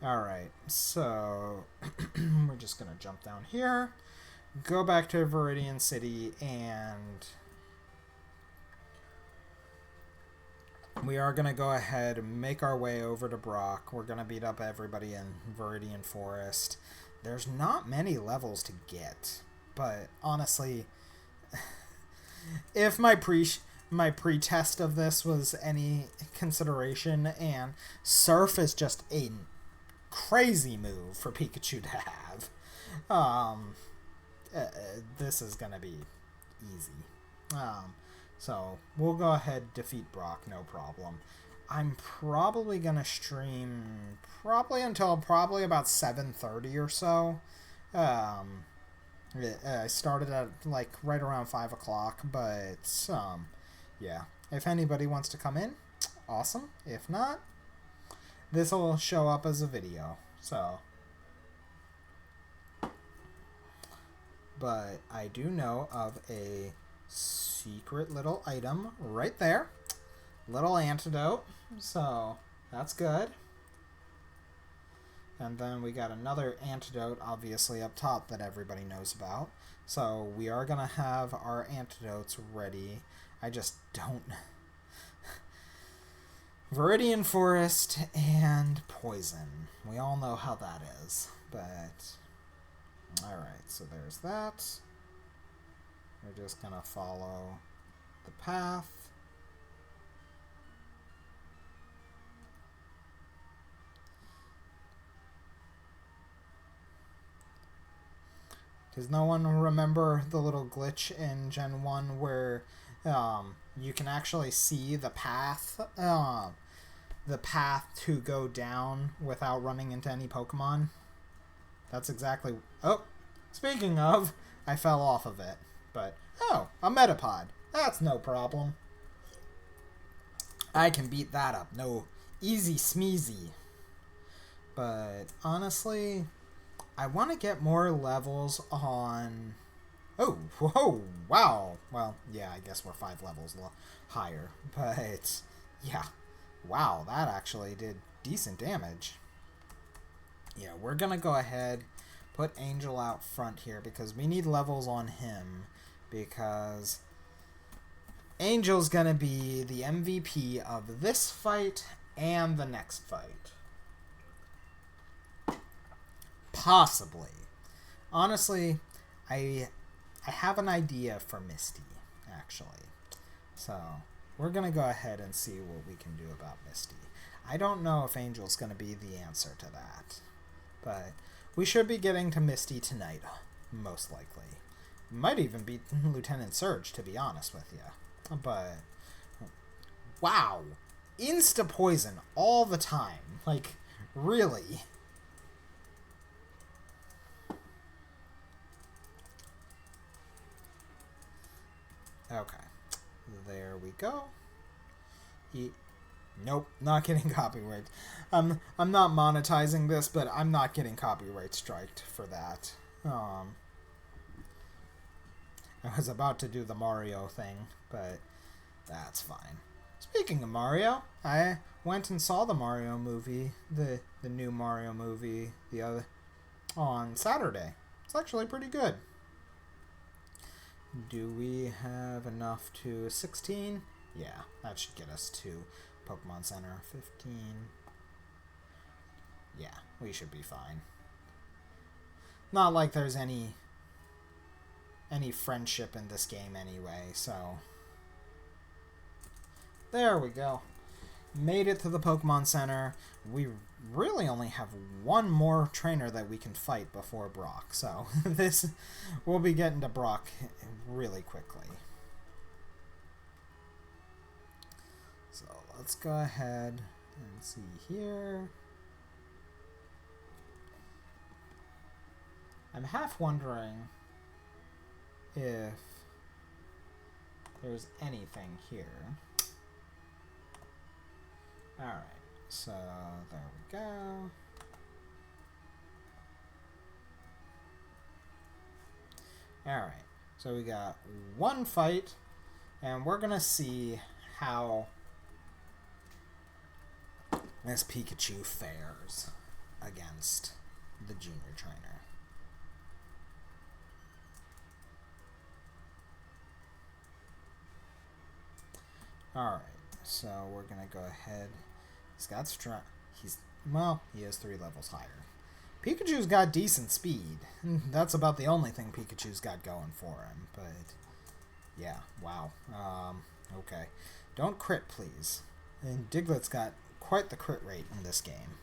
Alright, so we're just going to jump down here. Go back to Viridian City, and we are going to go ahead and make our way over to Brock. We're going to beat up everybody in Viridian Forest. There's not many levels to get, but honestly, if my pre-test of this was any consideration, and Surf is just a crazy move for Pikachu to have, this is going to be easy. So we'll go ahead, defeat Brock, no problem. I'm probably going to stream until about 7:30 or so. I started at like right around 5 o'clock, but yeah, if anybody wants to come in, awesome. If not, this will show up as a video. So, but I do know of a secret little item right there. Little antidote. So, that's good. And then we got another antidote, obviously, up top that everybody knows about. So, we are going to have our antidotes ready. I just don't... Viridian Forest and Poison. We all know how that is. But... Alright, so there's that. We're just going to follow the path. Does no one remember the little glitch in Gen 1 where you can actually see the path to go down without running into any Pokemon? That's exactly... Oh, speaking of, I fell off of it. But, oh, a Metapod. That's no problem. I can beat that up. No, easy smeezy. But, honestly... I want to get more levels on... Oh, whoa, wow. Well, yeah, I guess we're 5 levels higher. But, yeah. Wow, that actually did decent damage. Yeah, we're going to go ahead, put Angel out front here, because we need levels on him. Because Angel's going to be the MVP of this fight and the next fight. Possibly. Honestly, I have an idea for Misty, actually. So, we're going to go ahead and see what we can do about Misty. I don't know if Angel's going to be the answer to that. But we should be getting to Misty tonight, most likely. Might even be Lieutenant Surge, to be honest with you. But, wow. insta-poison all the time. Like, really. Okay. There we go. Nope, not getting copyright. I'm not monetizing this, but I'm not getting copyright striked for that. I was about to do the Mario thing, but that's fine. Speaking of Mario, I went and saw the Mario movie, the new Mario movie, on Saturday. It's actually pretty good. Do we have enough to 16? Yeah, that should get us to Pokemon Center. 15. Yeah, we should be fine. Not like there's any friendship in this game anyway, so... There we go. Made it to the Pokemon Center. We really only have one more trainer that we can fight before Brock, so we'll be getting to Brock really quickly. So let's go ahead and see here. I'm half wondering if there's anything here. Alright, so there we go. Alright, so we got one fight, and we're gonna see how this Pikachu fares against the junior trainer. Alright, so we're gonna go ahead. He's got strong. He is 3 levels higher. Pikachu's got decent speed. That's about the only thing Pikachu's got going for him. But yeah, wow. Okay, don't crit, please. And Diglett's got quite the crit rate in this game.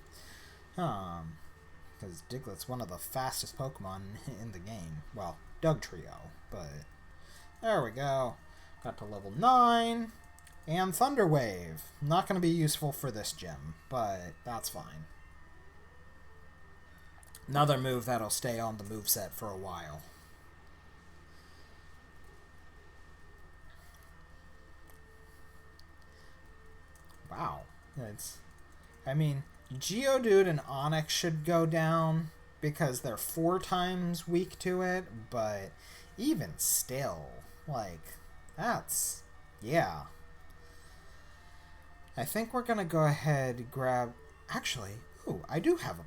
Because Diglett's one of the fastest Pokemon in the game. Well, Dugtrio, but there we go. Got to level 9. And Thunder Wave. Not going to be useful for this gym, but that's fine. Another move that'll stay on the moveset for a while. Wow. I mean, Geodude and Onix should go down because they're 4 times weak to it, but even still, like, that's... yeah. I think we're going to go ahead and grab... Actually, ooh, I do have a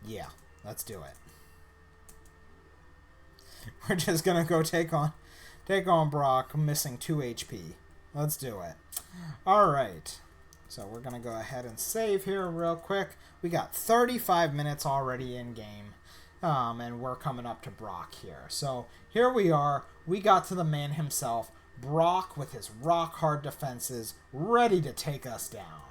Yeah, let's do it. We're just going to go take on Brock, missing 2 HP. Let's do it. Alright. So we're going to go ahead and save here real quick. We got 35 minutes already in game. And we're coming up to Brock here. So here we are. We got to the man himself, Brock, with his rock-hard defenses, ready to take us down.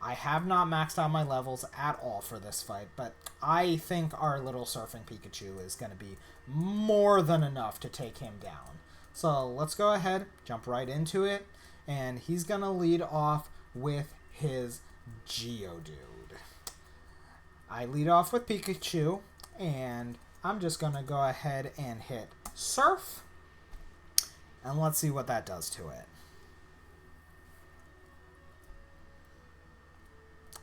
I have not maxed out my levels at all for this fight, but I think our little surfing Pikachu is going to be more than enough to take him down. So let's go ahead, jump right into it, and he's going to lead off with his Geodude. I lead off with Pikachu. And I'm just going to go ahead and hit Surf. And let's see what that does to it.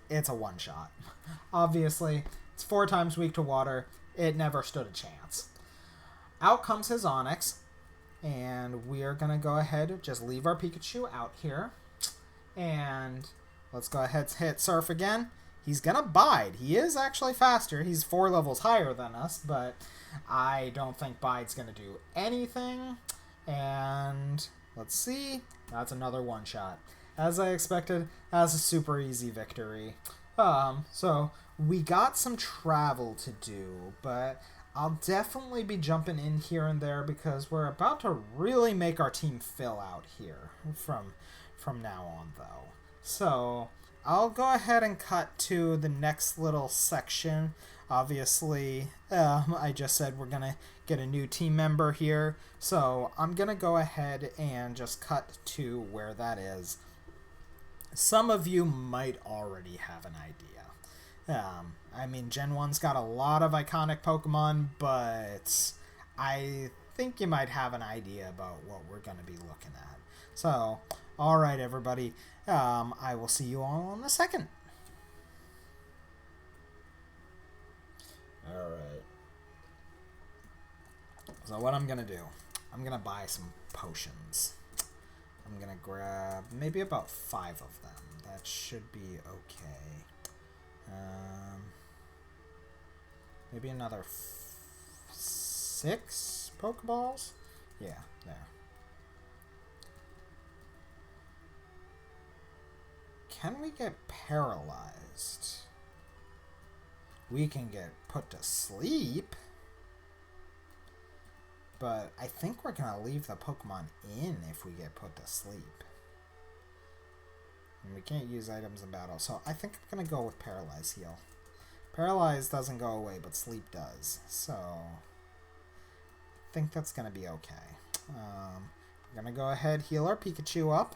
It's a one-shot. Obviously, it's 4 times weak to water. It never stood a chance. Out comes his Onix. And we are going to go ahead and just leave our Pikachu out here. And let's go ahead and hit Surf again. He's going to bide. He is actually faster. He's 4 levels higher than us, but I don't think bide's going to do anything. And let's see. That's another one-shot. As I expected, that's a super easy victory. So we got some travel to do, but I'll definitely be jumping in here and there because we're about to really make our team fill out here from now on, though. So I'll go ahead and cut to the next little section. Obviously, I just said we're going to get a new team member here. So I'm going to go ahead and just cut to where that is. Some of you might already have an idea. I mean, Gen 1's got a lot of iconic Pokemon, but I think you might have an idea about what we're going to be looking at. So, alright everybody, I will see you all in a second. Alright. So what I'm going to do, I'm going to buy some potions. I'm going to grab maybe about 5 of them. That should be okay. Maybe another 6 Pokeballs? Yeah, there. Can we get paralyzed? We can get put to sleep. But I think we're going to leave the Pokemon in if we get put to sleep. And we can't use items in battle, so I think I'm going to go with Paralyze Heal. Paralyze doesn't go away, but Sleep does. So, I think that's going to be okay. We're going to go ahead heal our Pikachu up,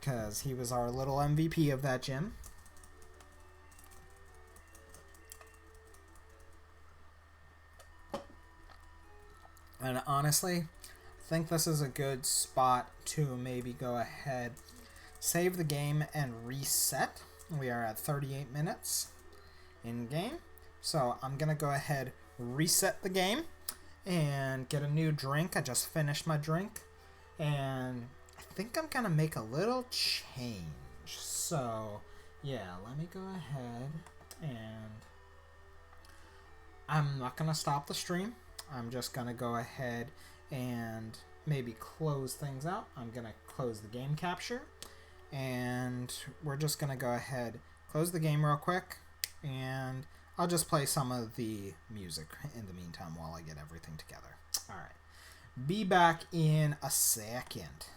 because he was our little MVP of that gym. And honestly, I think this is a good spot to maybe go ahead, save the game, and reset. We are at 38 minutes in game. So I'm going to go ahead, reset the game, and get a new drink. I just finished my drink. And I think I'm going to make a little change. So, yeah, let me go ahead and I'm not going to stop the stream. I'm just going to go ahead and maybe close things out. I'm going to close the game capture. And we're just going to go ahead, close the game real quick. And I'll just play some of the music in the meantime while I get everything together. Alright. Be back in a second.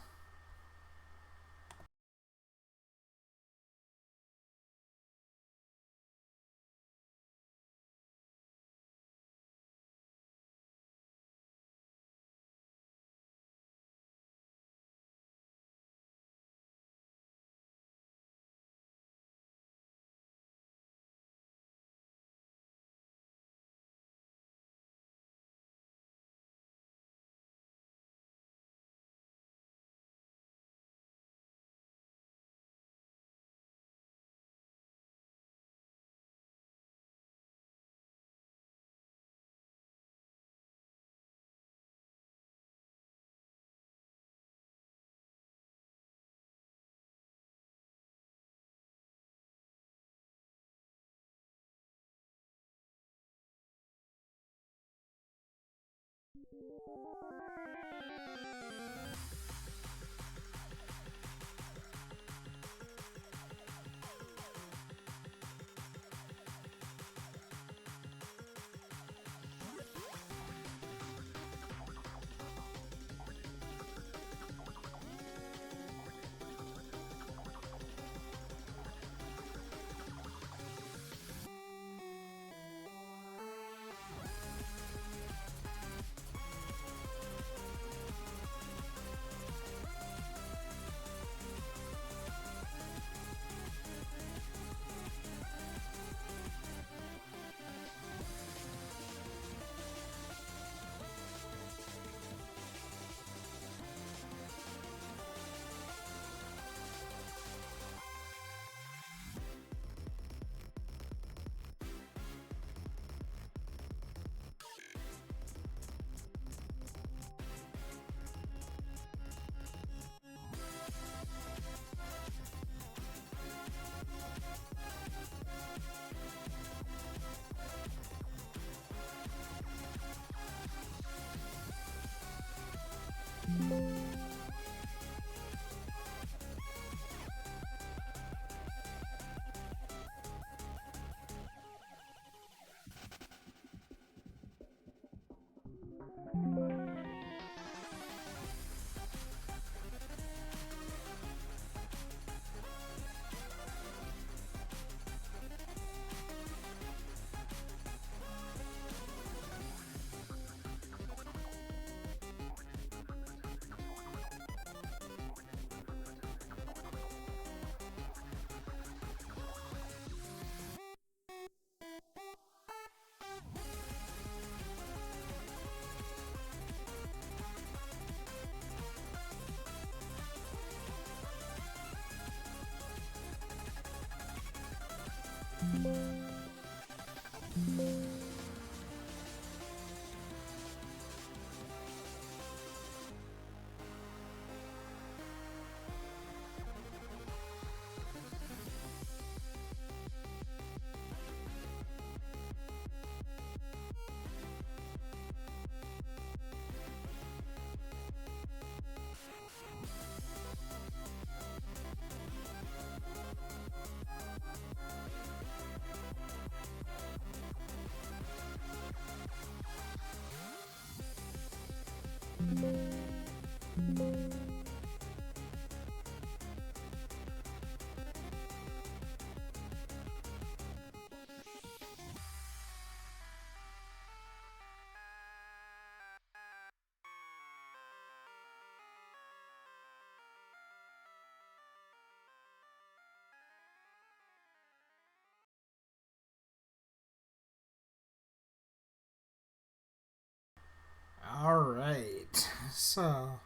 Alright, so,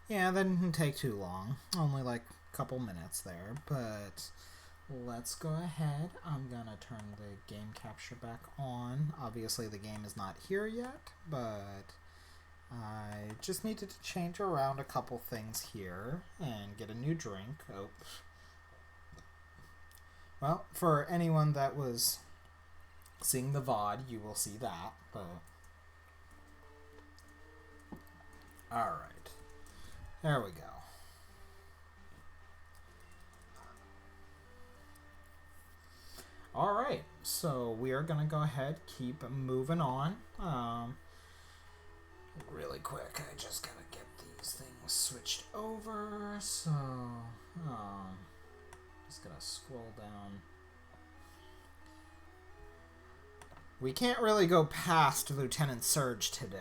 yeah, that didn't take too long. Only like a couple minutes there, but let's go ahead. I'm gonna turn the game capture back on. Obviously the game is not here yet, but I just needed to change around a couple things here and get a new drink. Oh. Well, for anyone that was seeing the VOD, you will see that, but... Alright. There we go. Alright, so we are going to go ahead, keep moving on. Really quick, I just got to get these things switched over, so... just going to scroll down. We can't really go past Lieutenant Surge today,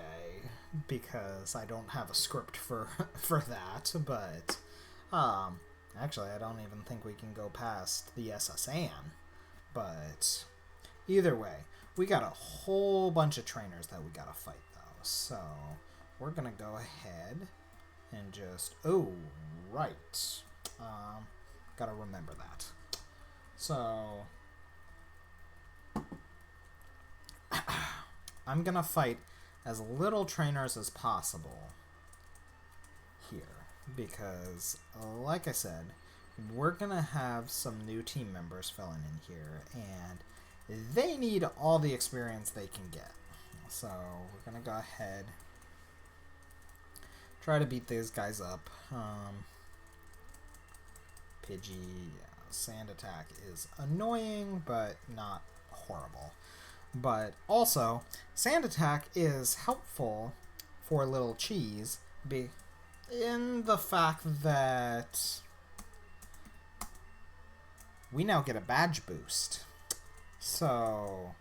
because I don't have a script for that, but actually I don't even think we can go past the SSN, but either way, we got a whole bunch of trainers that we gotta fight though, so we're gonna go ahead and just, oh, right, gotta remember that. So I'm gonna fight as little trainers as possible here, because like I said, we're gonna have some new team members filling in here and they need all the experience they can get. So we're gonna go ahead, try to beat these guys up. Pidgey, Sand Attack is annoying but not horrible. But also, Sand Attack is helpful for Little Cheese in the fact that we now get a badge boost. So,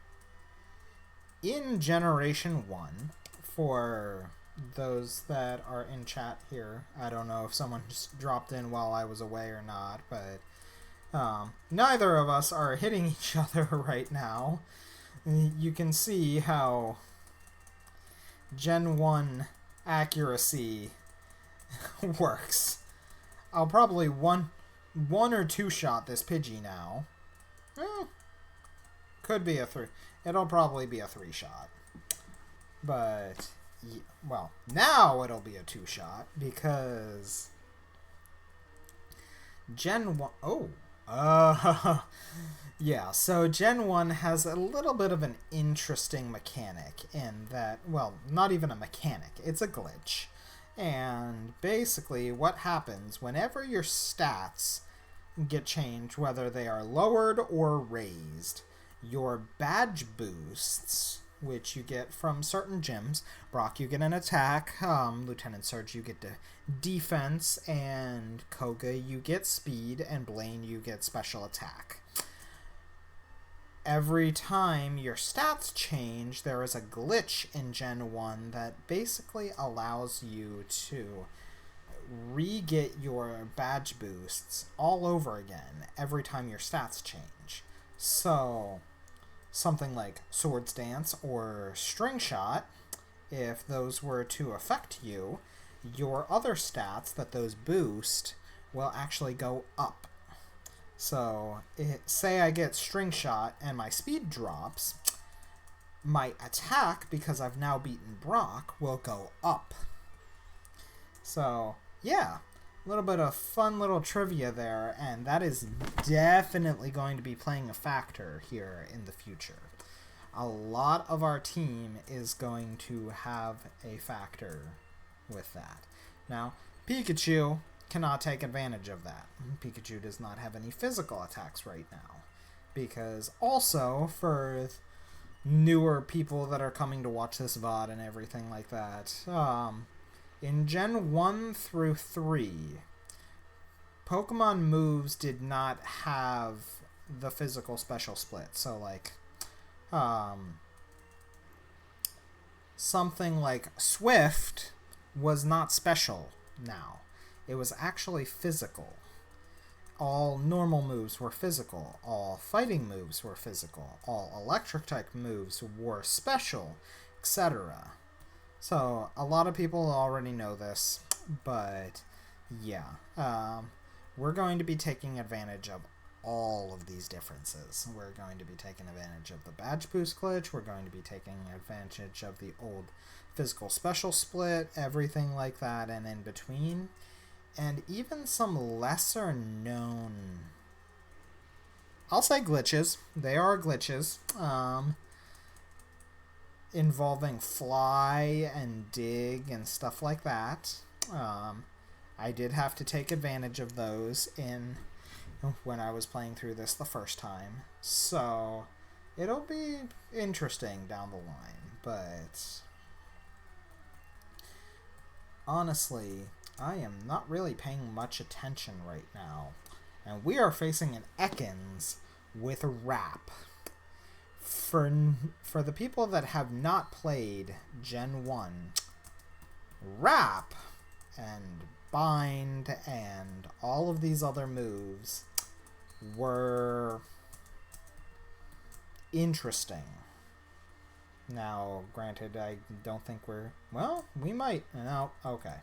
in Generation 1, for those that are in chat here, I don't know if someone just dropped in while I was away or not, but neither of us are hitting each other right now. You can see how Gen 1 accuracy works. I'll probably one or two shot this Pidgey now. Could be a 3. It'll probably be a 3 shot. But, well, now it'll be a 2 shot because Gen 1... Oh! Yeah, so Gen 1 has a little bit of an interesting mechanic in that, well, not even a mechanic, it's a glitch. And basically what happens whenever your stats get changed, whether they are lowered or raised, your badge boosts, which you get from certain gyms, Brock you get an attack, Lieutenant Surge you get defense, and Koga you get speed, and Blaine you get special attack. Every time your stats change, there is a glitch in Gen 1 that basically allows you to re-get your badge boosts all over again every time your stats change. So, something like Swords Dance or String Shot, if those were to affect you, your other stats that those boost will actually go up. So, say I get String Shot and my speed drops, my attack, because I've now beaten Brock, will go up. So, yeah, a little bit of fun little trivia there, and that is definitely going to be playing a factor here in the future. A lot of our team is going to have a factor with that. Now, Pikachu cannot take advantage of that. Pikachu does not have any physical attacks right now. Because also, for newer people that are coming to watch this VOD and everything like that, in Gen 1 through 3, Pokemon moves did not have the physical special split. So, like, something like Swift was not special now. It was actually physical. All normal moves were physical. All fighting moves were physical. All electric type moves were special, etc. So, a lot of people already know this, but yeah. We're going to be taking advantage of all of these differences. We're going to be taking advantage of the badge boost glitch. We're going to be taking advantage of the old physical special split, everything like that, and in between. And even some lesser known, I'll say glitches. They are glitches. Involving fly and dig and stuff like that. I did have to take advantage of those when I was playing through this the first time. So it'll be interesting down the line. But honestly, I am not really paying much attention right now. And we are facing an Ekans with a Wrap. For the people that have not played Gen 1, Wrap and Bind and all of these other moves were interesting. Now, granted, I don't think well, we might. No, okay.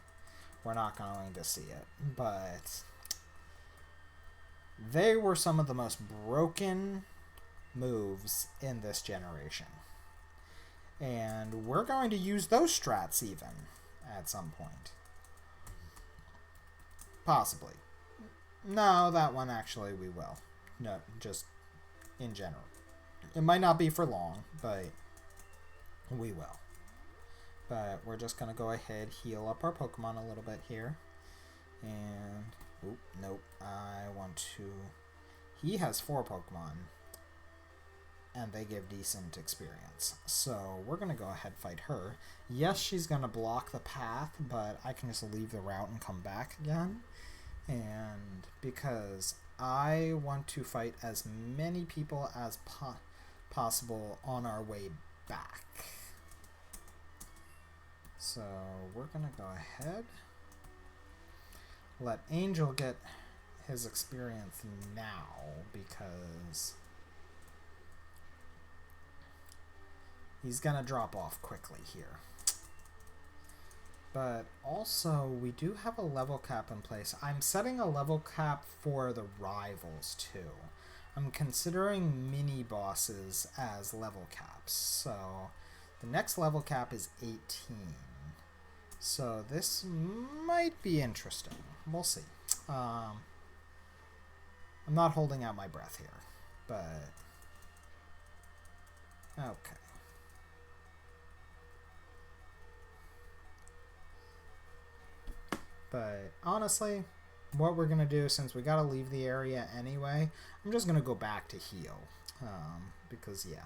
We're not going to see it. But they were some of the most broken moves in this generation. And we're going to use those strats even at some point. Possibly. No, that one actually we will. No, just in general. It might not be for long, but we will. But we're just going to go ahead, heal up our Pokemon a little bit here. And, oop, nope, I want to... He has 4 Pokemon, and they give decent experience. So we're going to go ahead and fight her. Yes, she's going to block the path, but I can just leave the route and come back again. And because I want to fight as many people as possible on our way back. So we're going to go ahead. Let Angel get his experience now because he's going to drop off quickly here. But also, we do have a level cap in place. I'm setting a level cap for the rivals, too. I'm considering mini bosses as level caps. So, the next level cap is 18. So, this might be interesting. We'll see. I'm not holding out my breath here. But, okay. But honestly, what we're going to do, since we got to leave the area anyway, I'm just going to go back to heal. Because, yeah.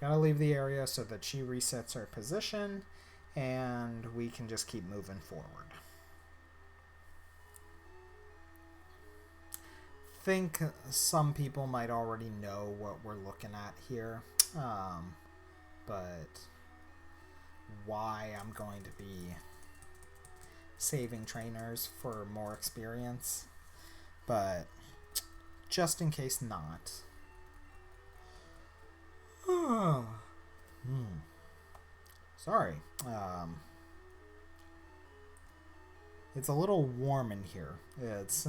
Got to leave the area so that she resets her position, and we can just keep moving forward. Think some people might already know what we're looking at here. But why I'm going to be saving trainers for more experience, but just in case not. Sorry. It's a little warm in here. It's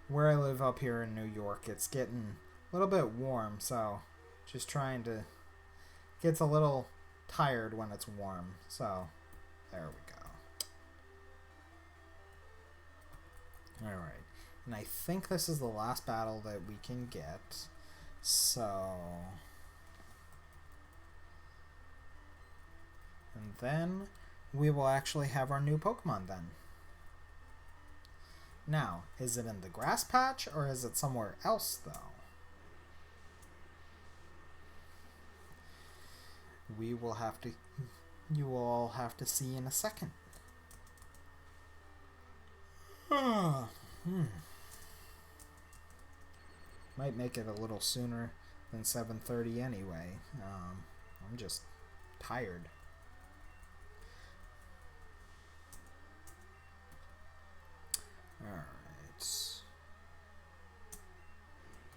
where I live up here in New York. It's getting a little bit warm, so just trying to... Gets a little tired when it's warm, so there we go. Alright, and I think this is the last battle that we can get, so... And then we will actually have our new Pokemon then. Now, is it in the grass patch, or is it somewhere else, though? We will have to... You will all have to see in a second. Might make it a little sooner than 7:30 anyway. I'm just tired. Alright.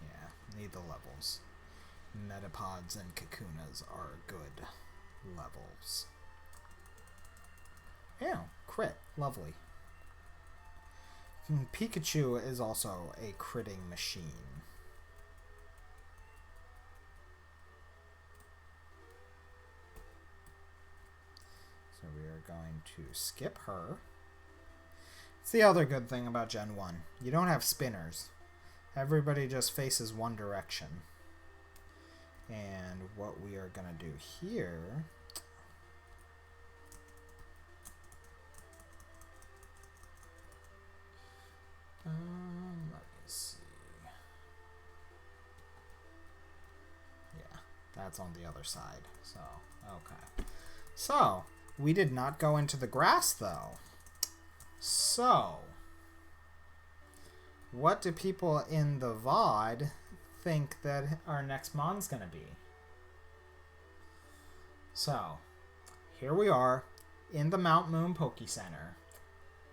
Yeah, need the levels. Metapods and Kakunas are good levels. Ew, crit. Lovely. Pikachu is also a critting machine. So we are going to skip her. It's the other good thing about Gen 1. You don't have spinners. Everybody just faces one direction. And what we are going to do here... let me see. Yeah, that's on the other side. So, okay. So, we did not go into the grass, though. So, what do people in the VOD think that our next mon's going to be? So, here we are in the Mount Moon Poke Center.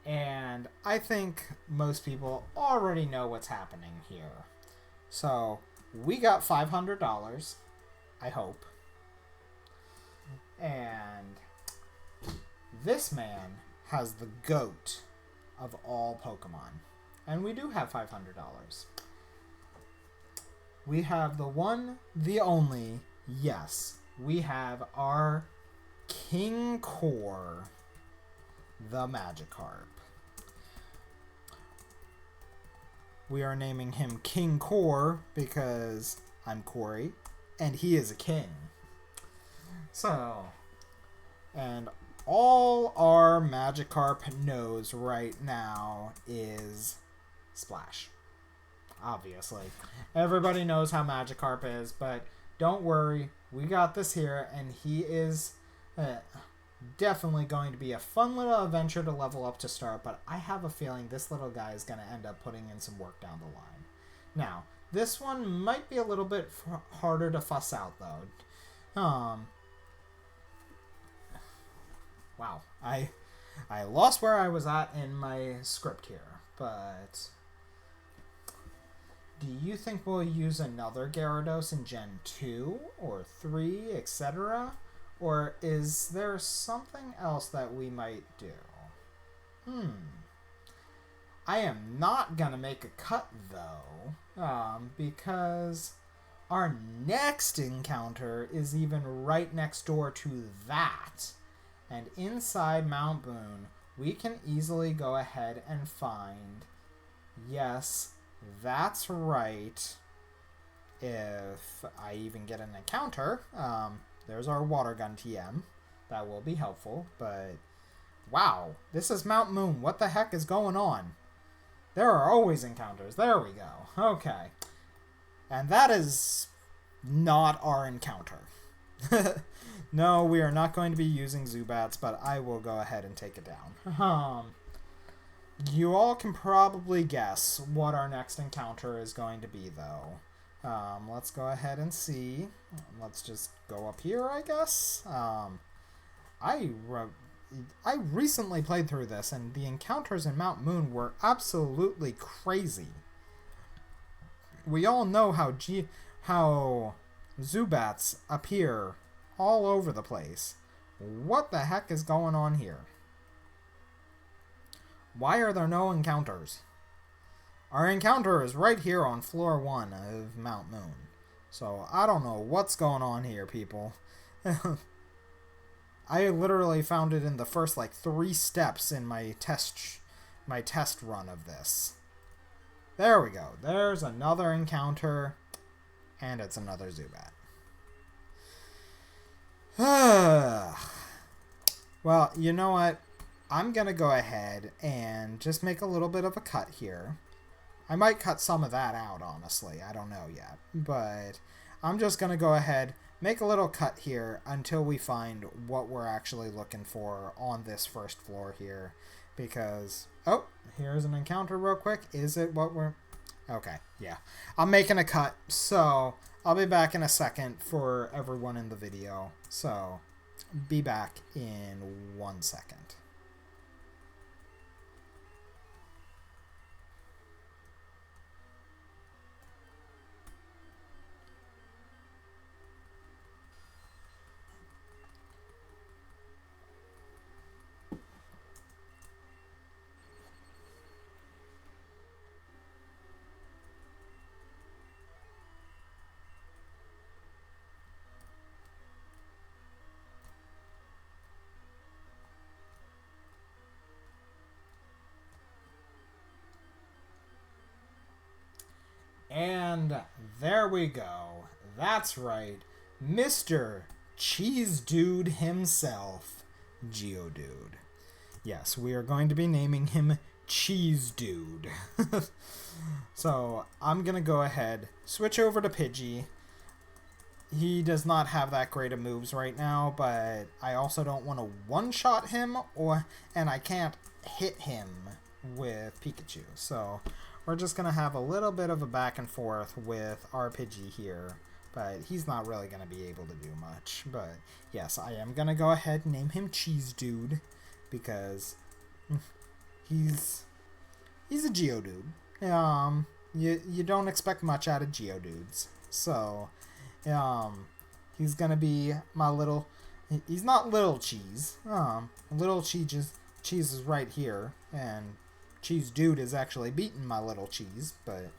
And I think most people already know what's happening here. So, we got $500, I hope. And this man has the GOAT of all Pokemon. And we do have $500. We have the one, the only, yes, we have our King Core, the Magikarp. We are naming him King Core because I'm Corey, and he is a king. So, and all our Magikarp knows right now is Splash. Obviously. Everybody knows how Magikarp is, but don't worry, we got this here, and he is definitely going to be a fun little adventure to level up to start, but I have a feeling this little guy is going to end up putting in some work down the line. Now, this one might be a little bit harder to fuss out, though. Wow, I lost where I was at in my script here, but do you think we'll use another Gyarados in Gen 2 or 3, etc.? Or is there something else that we might do? I am not gonna make a cut, though, because our next encounter is even right next door to that. And inside Mount Boone, we can easily go ahead and find, yes, that's right, if I even get an encounter, there's our water gun TM. That will be helpful, but wow, this is Mount Moon. What the heck is going on? There are always encounters. There we go. Okay. And that is not our encounter. No, we are not going to be using Zubats, but I will go ahead and take it down. You all can probably guess what our next encounter is going to be, though. Let's go ahead and see. Let's just go up here, I guess. I recently played through this, and the encounters in Mount Moon were absolutely crazy. We all know how Zubats appear all over the place. What the heck is going on here? Why are there no encounters? Our encounter is right here on floor 1 of Mount Moon. So, I don't know what's going on here, people. I literally found it in the first, 3 steps in my test run of this. There we go. There's another encounter. And it's another Zubat. Well, you know what? I'm going to go ahead and just make a little bit of a cut here. I might cut some of that out, honestly. I don't know yet. But I'm just going to go ahead, make a little cut here until we find what we're actually looking for on this first floor here. Because, oh, here's an encounter real quick. Is it what we're... Okay, yeah. I'm making a cut, so I'll be back in a second for everyone in the video. So, be back in 1 second. And there we go. That's right. Mr. Cheese Dude himself, Geodude. Yes, we are going to be naming him Cheese Dude. So, I'm going to go ahead, switch over to Pidgey. He does not have that great of moves right now, but I also don't want to one-shot him, and I can't hit him with Pikachu. So, we're just going to have a little bit of a back and forth with our Pidgey here, but he's not really going to be able to do much. But yes, I am going to go ahead and name him Cheese Dude, because he's a Geodude. You don't expect much out of Geodudes. So, he's going to be my little... He's not Little Cheese. Little Cheese is right here, and Cheese Dude is actually beating my Little Cheese, but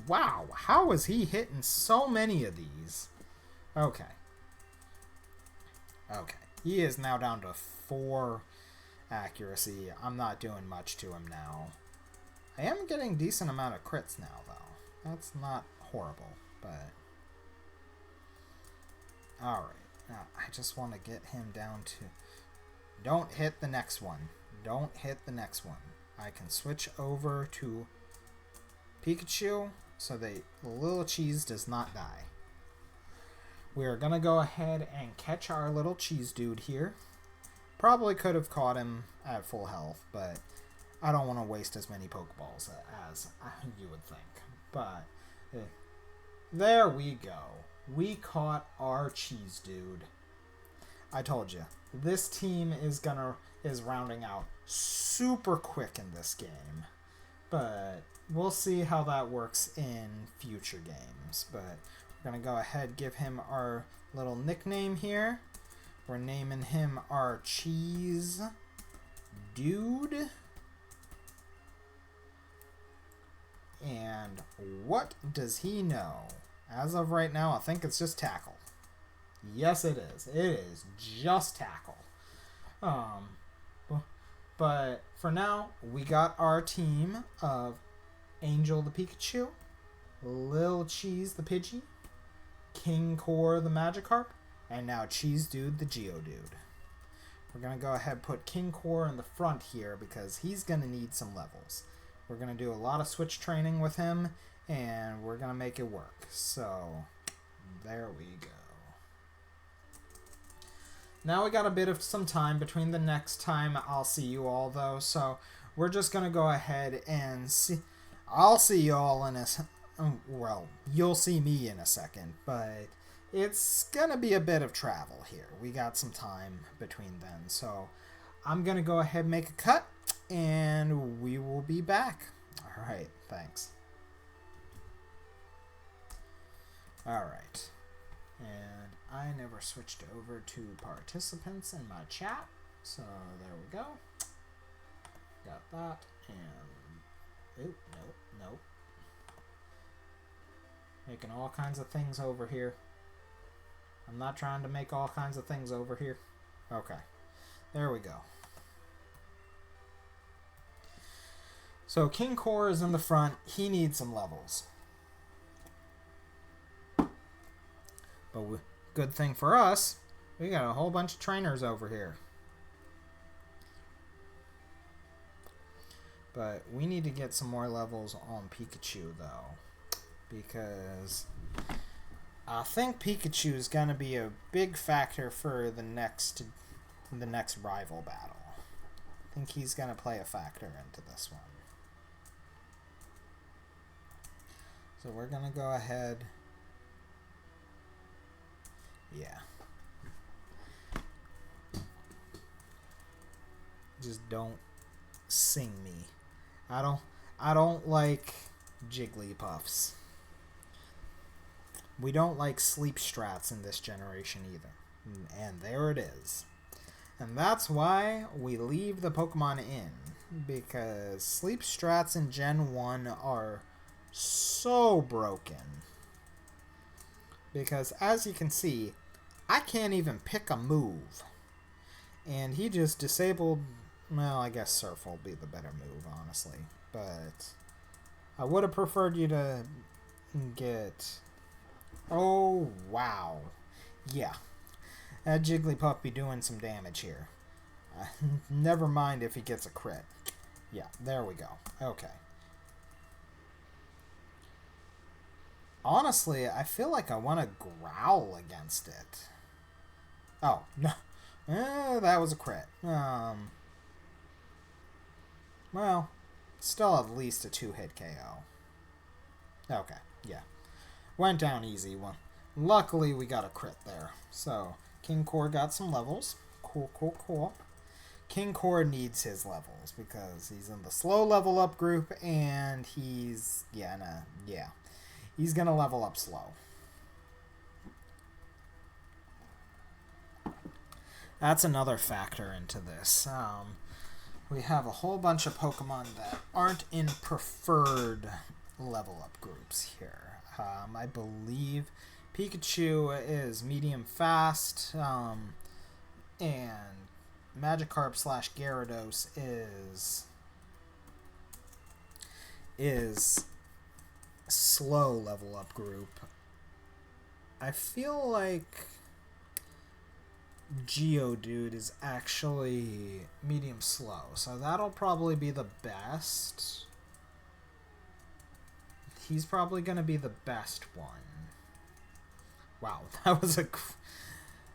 wow, how is he hitting so many of these? Okay. He is now down to 4 accuracy. I'm not doing much to him now. I am getting decent amount of crits now, though. That's not horrible, but alright. Now, I just want to get him down to... Don't hit the next one. Don't hit the next one. I can switch over to Pikachu so the Little Cheese does not die. We're going to go ahead and catch our Little Cheese Dude here. Probably could have caught him at full health, but I don't want to waste as many Pokeballs as you would think. But there we go. We caught our Cheese Dude. I told you, this team is rounding out super quick in this game, but we'll see how that works in future games. But we're gonna go ahead, give him our little nickname here. We're naming him our Cheese Dude. And what does he know? As of right now, I think it's just Tackle. Yes, it is. It is just Tackle. But for now, we got our team of Angel the Pikachu, Lil Cheese the Pidgey, King Core the Magikarp, and now Cheese Dude the Geodude. We're going to go ahead and put King Core in the front here because he's going to need some levels. We're going to do a lot of switch training with him, and we're going to make it work. So, there we go. Now we got a bit of some time between the next time I'll see you all, though. So, we're just going to go ahead and see... I'll see you all in a... Well, you'll see me in a second, but it's going to be a bit of travel here. We got some time between then. So, I'm going to go ahead and make a cut, and we will be back. All right, thanks. All right. And I never switched over to participants in my chat, so there we go. Got that, and... Oop, nope. Making all kinds of things over here. I'm not trying to make all kinds of things over here. Okay. There we go. So King Core is in the front. He needs some levels. But good thing for us, we got a whole bunch of trainers over here. But we need to get some more levels on Pikachu, though. Because I think Pikachu is going to be a big factor for the next rival battle. I think he's going to play a factor into this one. So we're going to go ahead... Yeah. Just don't sing me. I don't like Jigglypuffs. We don't like sleep strats in this generation either. And there it is. And that's why we leave the Pokemon in. Because sleep strats in Gen 1 are so broken. Because as you can see, I can't even pick a move. And he just disabled... Well, I guess Surf will be the better move, honestly. But I would have preferred you to get... Oh, wow. Yeah. That Jigglypuff be doing some damage here. Never mind if he gets a crit. Yeah, there we go. Okay. Honestly, I feel like I want to growl against it. Oh, no. That was a crit. Well, still at least a 2-hit KO. Okay, yeah. Went down easy. Well, luckily we got a crit there. So, King Core got some levels. Cool, cool, cool. King Core needs his levels because he's in the slow level up group and he's... Yeah. He's gonna level up slow. That's another factor into this. We have a whole bunch of Pokemon that aren't in preferred level up groups here. I believe Pikachu is medium fast, and Magikarp / Gyarados is slow level up group. I feel like Geodude is actually medium slow, so that'll probably be the best. He's probably going to be the best one. Wow, that was a...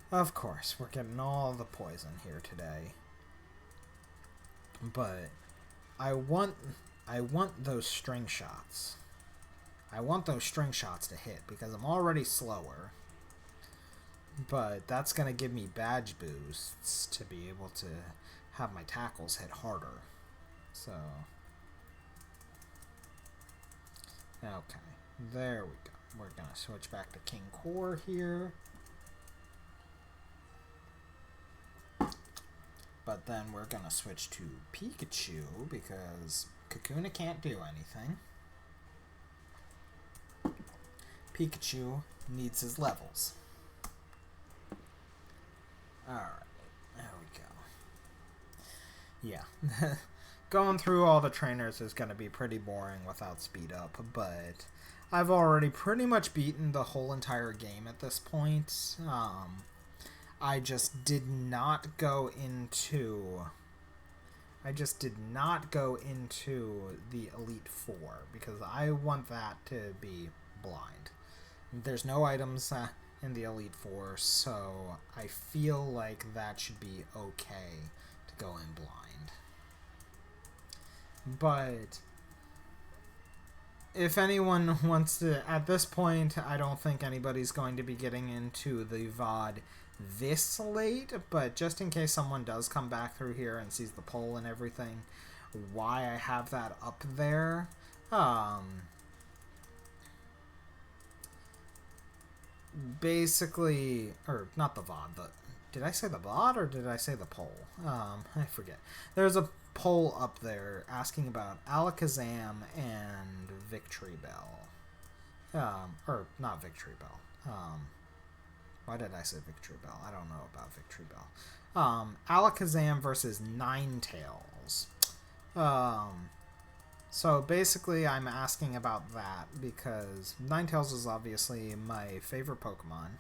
Of course, we're getting all the poison here today. But I want those string shots. I want those string shots to hit because I'm already slower. But that's going to give me badge boosts to be able to have my tackles hit harder. So... Okay, there we go. We're going to switch back to King Core here. But then we're going to switch to Pikachu because Kakuna can't do anything. Pikachu needs his levels. Alright, there we go. Yeah. Going through all the trainers is going to be pretty boring without speed up, but I've already pretty much beaten the whole entire game at this point. I just did not go into the Elite Four because I want that to be blind. There's no items in the Elite Four, so I feel like that should be okay to go in blind. But if anyone wants to, at this point, I don't think anybody's going to be getting into the VOD this late, but just in case someone does come back through here and sees the poll and everything, why I have that up there, basically, or not the VOD, did I say the VOD or did I say the poll? I forget. There's a poll up there asking about Alakazam and Victory Bell. Or not Victory Bell. Why did I say Victory Bell? I don't know about Victory Bell. Alakazam versus Ninetales. So basically I'm asking about that because Ninetales is obviously my favorite Pokemon.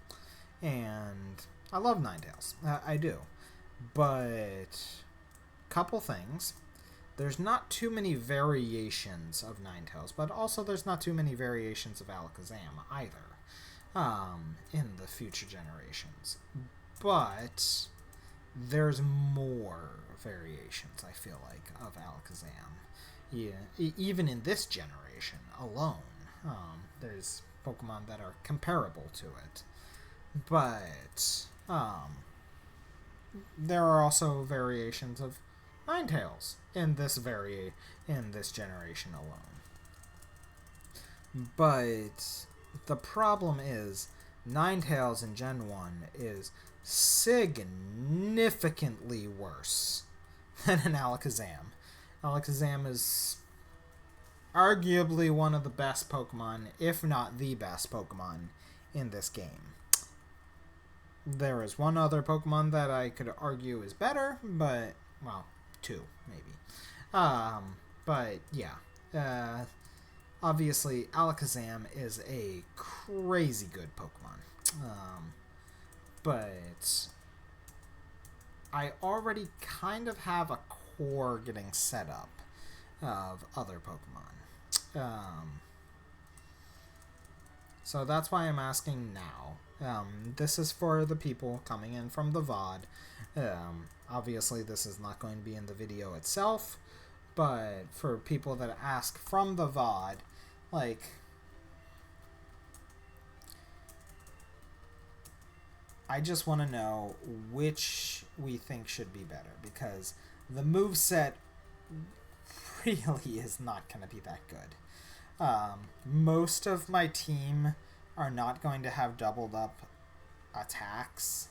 And I love Ninetales. I do. But... couple things. There's not too many variations of Ninetales, but also there's not too many variations of Alakazam either in the future generations. But there's more variations, I feel like, of Alakazam. Yeah, even in this generation alone, there's Pokemon that are comparable to it. But there are also variations of Ninetales in this generation alone. But the problem is Ninetales in Gen 1 is significantly worse than an Alakazam. Alakazam is arguably one of the best Pokemon, if not the best Pokemon in this game. There is one other Pokemon that I could argue is better, but, well, two, maybe. But, yeah. obviously, Alakazam is a crazy good Pokemon. But I already kind of have a core getting set up of other Pokemon. So that's why I'm asking now. This is for the people coming in from the VOD. Obviously, this is not going to be in the video itself, but for people that ask from the VOD, like, I just want to know which we think should be better, because the moveset really is not going to be that good. Most of my team are not going to have doubled up attacks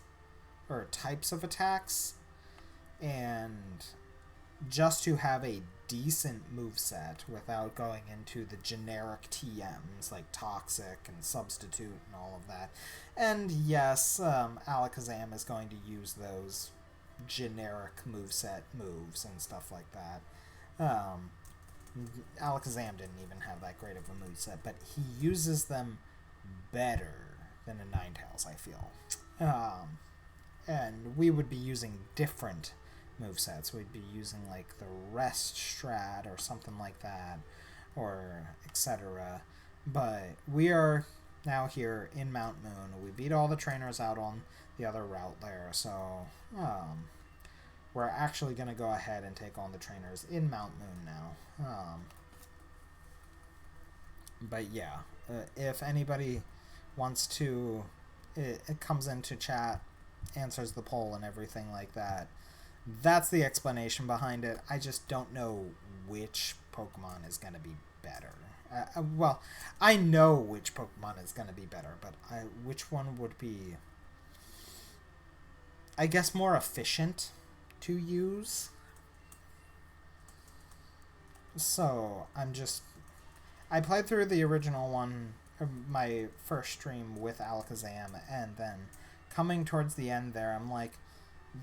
or types of attacks, and just to have a decent moveset without going into the generic TMs like Toxic and Substitute and all of that. And yes, Alakazam is going to use those generic moveset moves and stuff like that. Alakazam didn't even have that great of a moveset, but he uses them better than a Ninetales, I feel. And we would be using different movesets. We'd be using like the Rest Strat or something like that, or etc. But we are now here in Mount Moon. We beat all the trainers out on the other route there, so we're actually going to go ahead and take on the trainers in Mount Moon now. But yeah, if anybody wants to, it comes into chat, answers the poll and everything like that. That's the explanation behind it. I just don't know which Pokemon is going to be better. Well, I know which Pokemon is going to be better, but which one would be, I guess, more efficient to use? So, I played through the original one, my first stream with Alakazam, and then coming towards the end there, I'm like,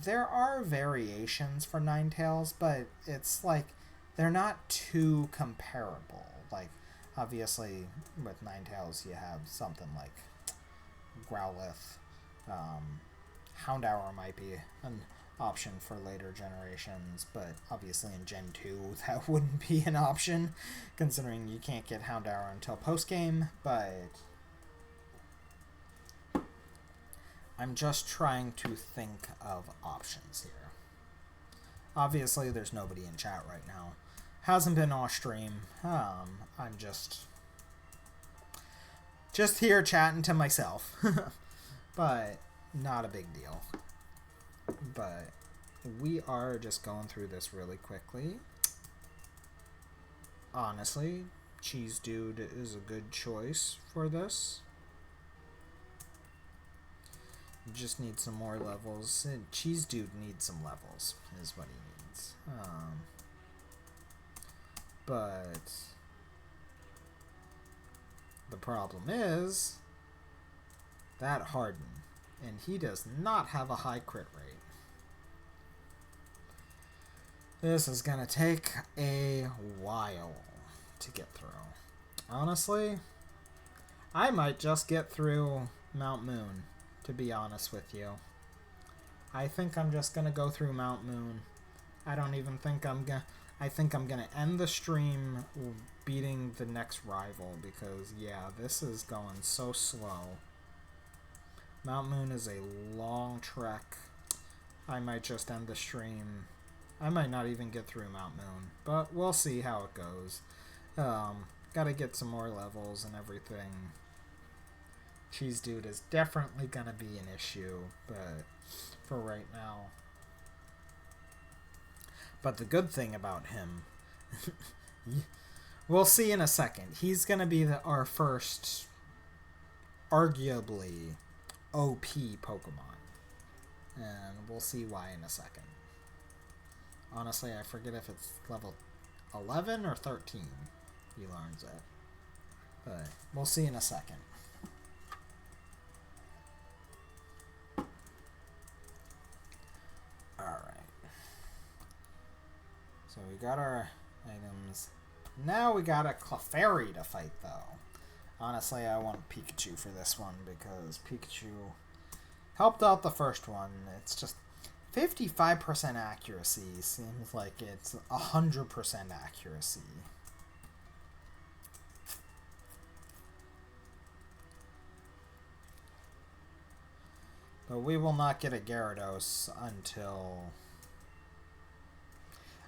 there are variations for Ninetales, but it's like they're not too comparable. Like, obviously, with Ninetales, you have something like Growlithe. Houndour might be an option for later generations, but obviously in Gen 2, that wouldn't be an option, considering you can't get Houndour until post-game, but I'm just trying to think of options here. Obviously, there's nobody in chat right now. Hasn't been off stream. I'm just here chatting to myself. But not a big deal. But we are just going through this really quickly. Honestly, Cheese Dude is a good choice for this. Just need some more levels. Cheese Dude needs some levels, is what he needs. But the problem is that Harden, and he does not have a high crit rate. This is gonna take a while to get through. Honestly, I might just get through Mount Moon, to be honest with you. I think I'm just gonna go through Mount Moon. I don't even think I think I'm gonna end the stream beating the next rival, because yeah, this is going so slow. Mount Moon is a long trek. I might just end the stream. I might not even get through Mount Moon, but we'll see how it goes. Gotta get some more levels and everything. Cheese Dude is definitely gonna be an issue, but for right now. But the good thing about him, we'll see in a second. He's gonna be our first, arguably, OP Pokemon, and we'll see why in a second. Honestly, I forget if it's level 11 or 13 he learns it, but we'll see in a second. Alright. So we got our items. Now we got a Clefairy to fight, though. Honestly, I want Pikachu for this one because Pikachu helped out the first one. It's just 55% accuracy. Seems like it's 100% accuracy. But we will not get a Gyarados until...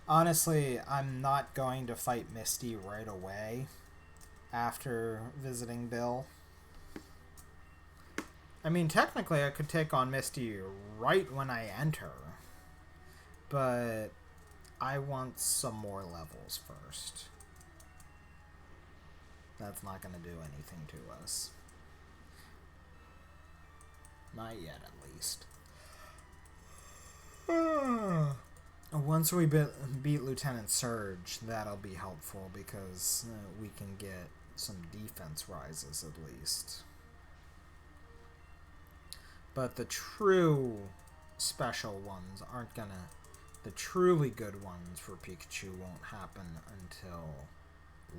Honestly, I'm not going to fight Misty right away after visiting Bill. I mean, technically I could take on Misty right when I enter, but I want some more levels first. That's not going to do anything to us. Not yet, at least. Once we beat Lieutenant Surge, that'll be helpful because we can get some defense rises at least. But the true special ones aren't gonna... The truly good ones for Pikachu won't happen until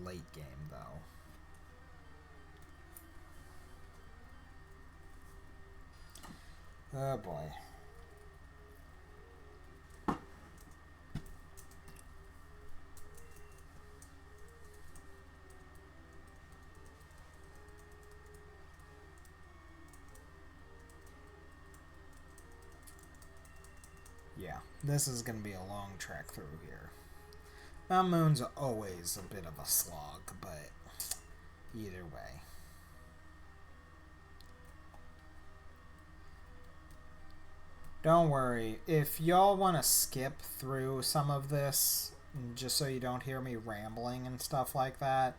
late game, though. Oh boy. Yeah, this is going to be a long trek through here. Mount Moon's always a bit of a slog, but either way. Don't worry, if y'all want to skip through some of this, just so you don't hear me rambling and stuff like that,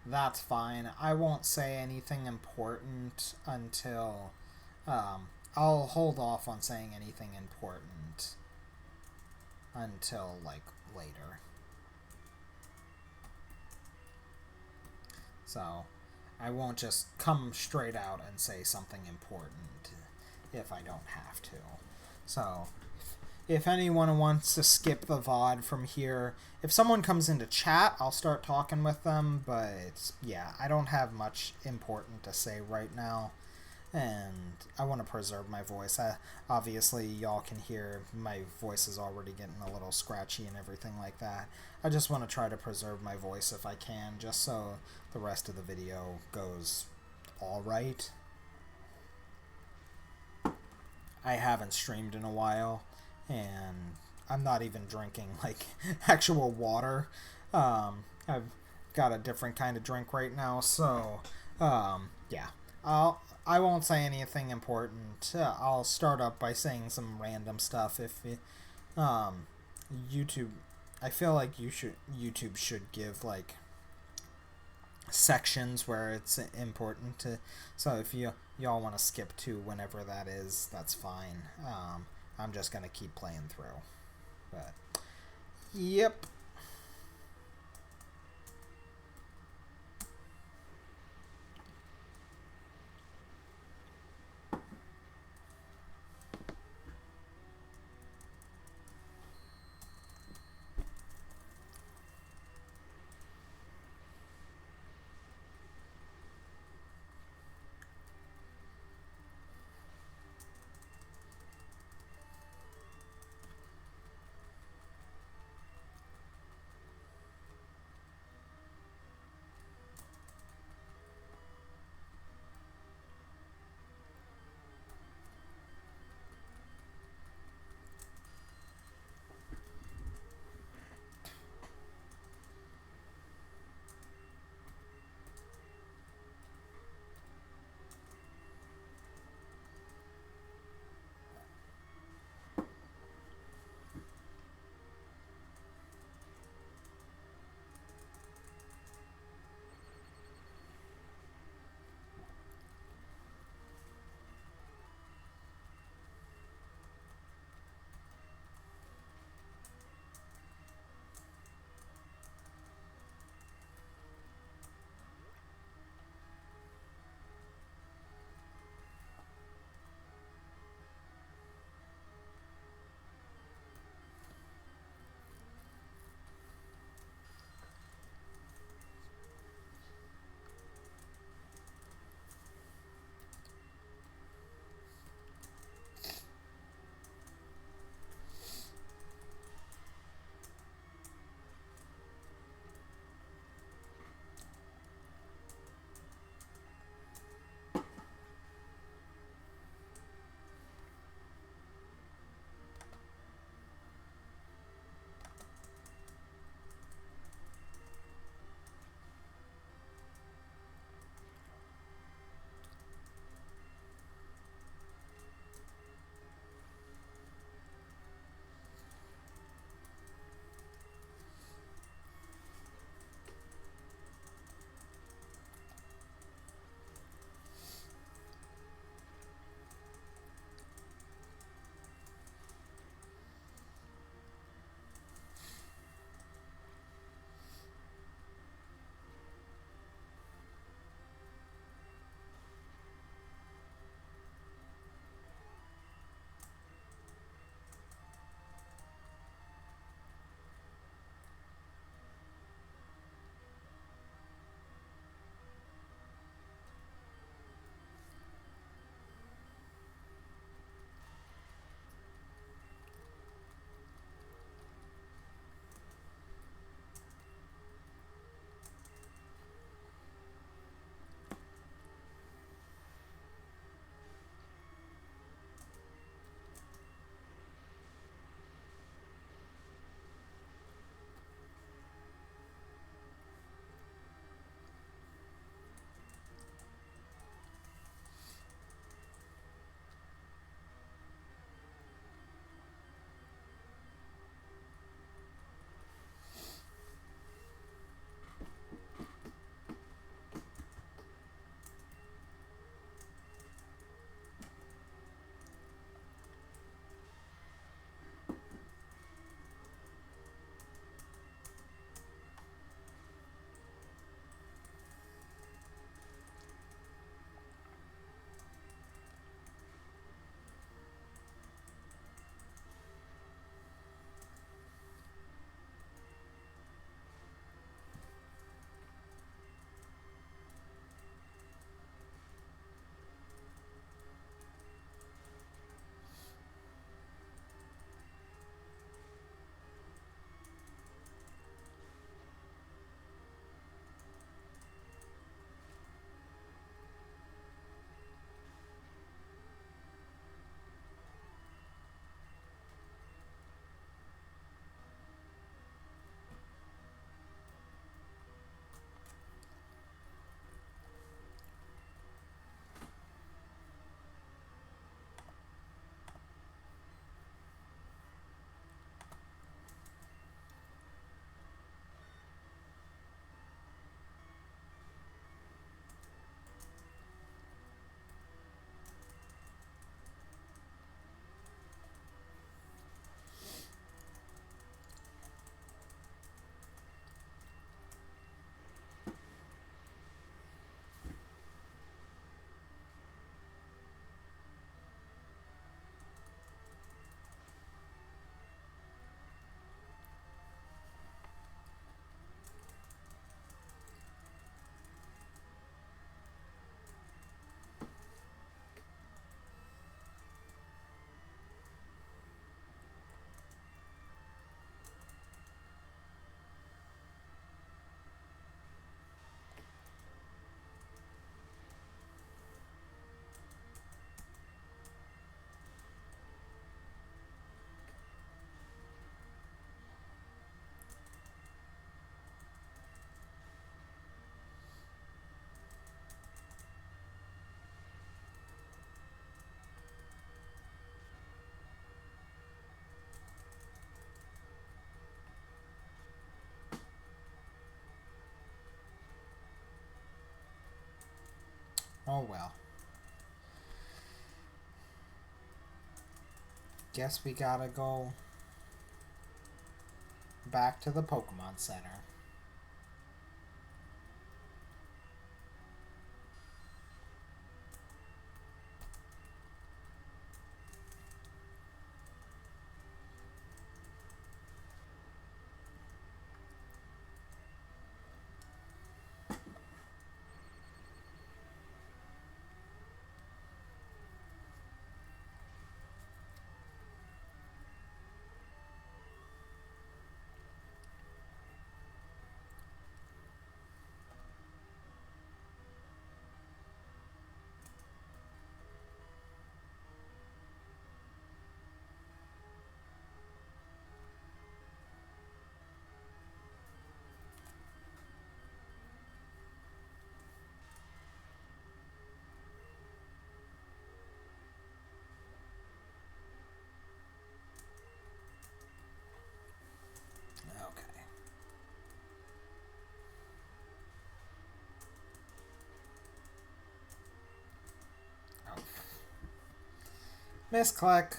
that's fine. I won't say anything important until... I'll hold off on saying anything important until, like, later. So, I won't just come straight out and say something important if I don't have to. So, if anyone wants to skip the VOD from here, if someone comes into chat, I'll start talking with them, but yeah, I don't have much important to say right now, and I want to preserve my voice. Obviously, y'all can hear my voice is already getting a little scratchy and everything like that. I just want to try to preserve my voice if I can, just so the rest of the video goes alright. I haven't streamed in a while, and I'm not even drinking, like, actual water. I've got a different kind of drink right now, so, yeah. I won't say anything important. I'll start up by saying some random stuff. If YouTube, I feel like YouTube should give, like, sections where it's important to, so if y'all want to skip to whenever that is, that's fine. I'm just gonna keep playing through, but yep. Oh well. Guess we gotta go back to the Pokemon Center. Okay. Oh. Misclick.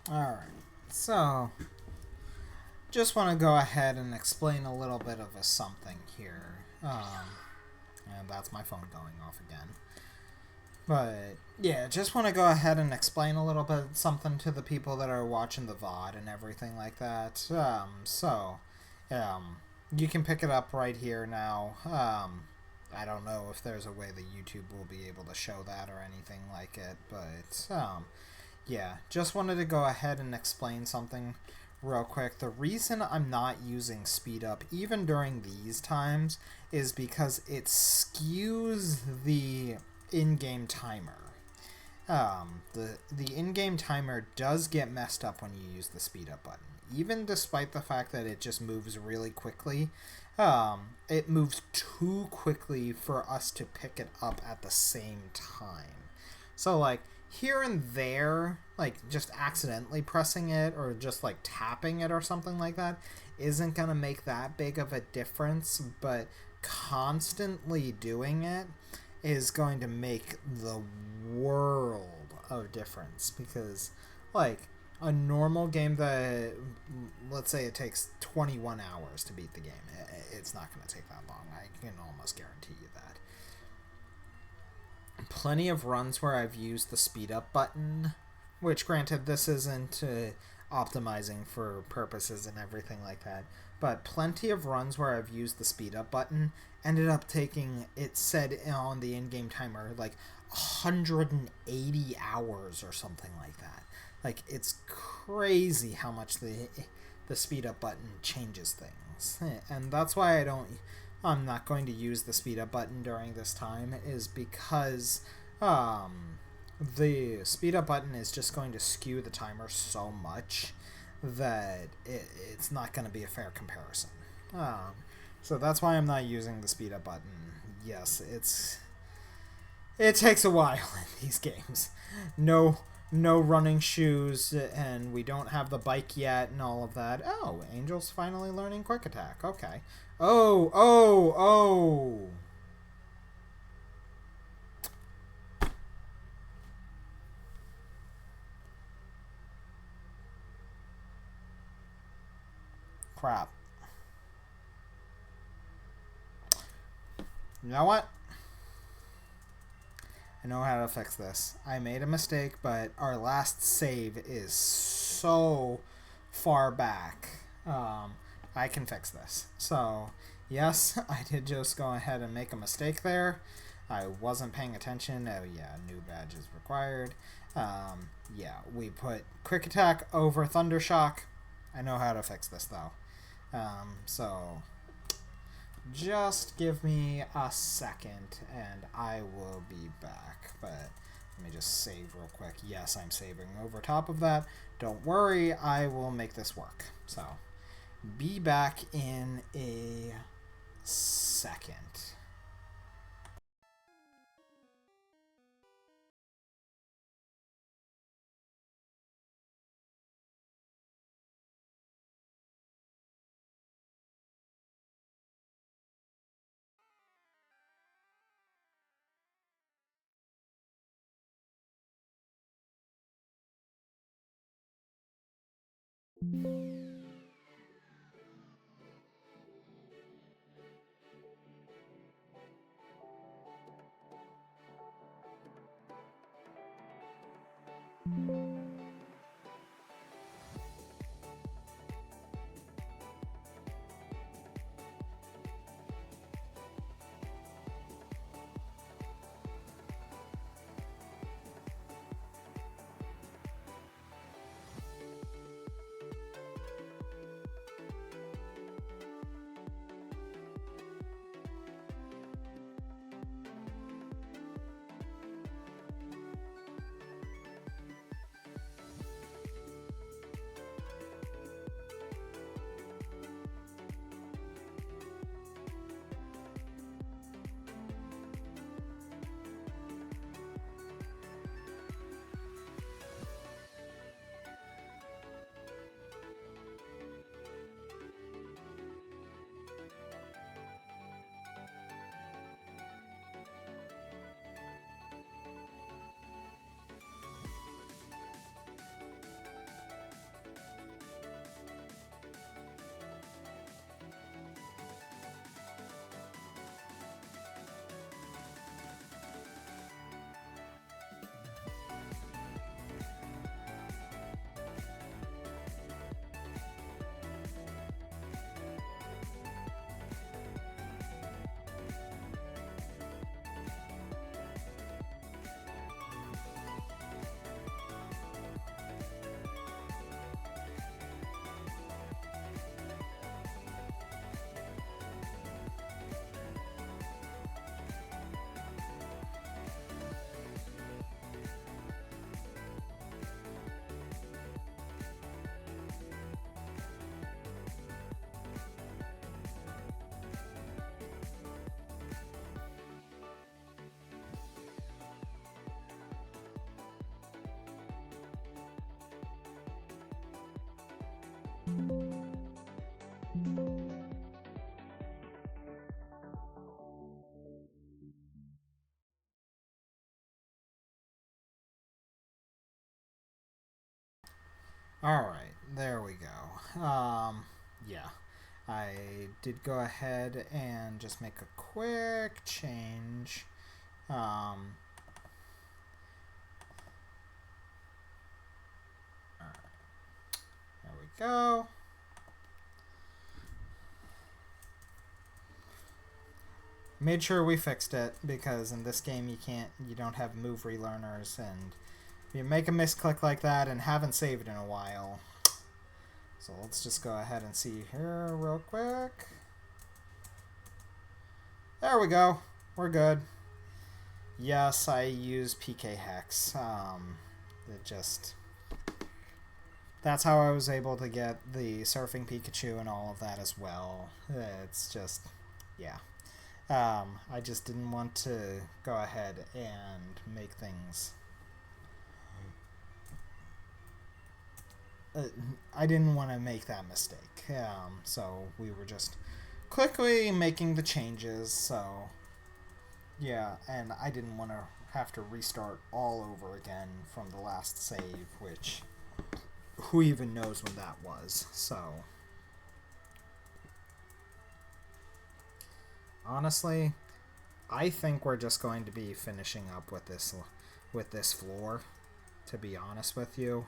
Alright, so just want to go ahead and explain a little bit of a something here. And that's my phone going off again. But yeah, just want to go ahead and explain a little bit something to the people that are watching the VOD and everything like that. You can pick it up right here now. I don't know if there's a way that YouTube will be able to show that or anything like it, but yeah, just wanted to go ahead and explain something real quick. The reason I'm not using speed up even during these times is because it skews the in-game timer. The in-game timer does get messed up when you use the speed up button. Even despite the fact that it just moves really quickly, it moves too quickly for us to pick it up at the same time. So like here and there, like just accidentally pressing it or just like tapping it or something like that isn't going to make that big of a difference, but constantly doing it is going to make the world of difference, because like a normal game that, let's say it takes 21 hours to beat the game, it's not going to take that long. I can almost guarantee you that. Plenty of runs where I've used the speed up button, which granted this isn't optimizing for purposes and everything like that, but plenty of runs where I've used the speed up button ended up taking, it said on the in-game timer, like 180 hours or something like that. Like, it's crazy how much the speed up button changes things. And that's why I'm not going to use the speed up button during this time, is because the speed up button is just going to skew the timer so much that it's not going to be a fair comparison. So that's why I'm not using the speed up button. Yes, it takes a while in these games. No no running shoes, and we don't have the bike yet, and all of that. Oh, Angel's finally learning Quick Attack. Okay. Oh, oh, oh. Crap. You know what? I know how to fix this. I made a mistake, but our last save is so far back. I can fix this. So, yes, I did just go ahead and make a mistake there. I wasn't paying attention. Oh, yeah, new badge is required. Yeah, we put Quick Attack over Thunder Shock. I know how to fix this, though. So, just give me a second and I will be back. But let me just save real quick. Yes, I'm saving over top of that. Don't worry, I will make this work. So, be back in a second. Alright, there we go. Yeah. I did go ahead and just make a quick change. Alright. There we go. Made sure we fixed it because in this game you don't have move relearners, and you make a misclick like that and haven't saved in a while. So let's just go ahead and see here real quick. There we go. We're good. Yes, I use PK Hex. That's how I was able to get the Surfing Pikachu and all of that as well. It's just, yeah. I just didn't want to go ahead and make things I didn't want to make that mistake. So we were just quickly making the changes. So yeah, and I didn't want to have to restart all over again from the last save, which who even knows when that was. So honestly, I think we're just going to be finishing up with this floor, to be honest with you.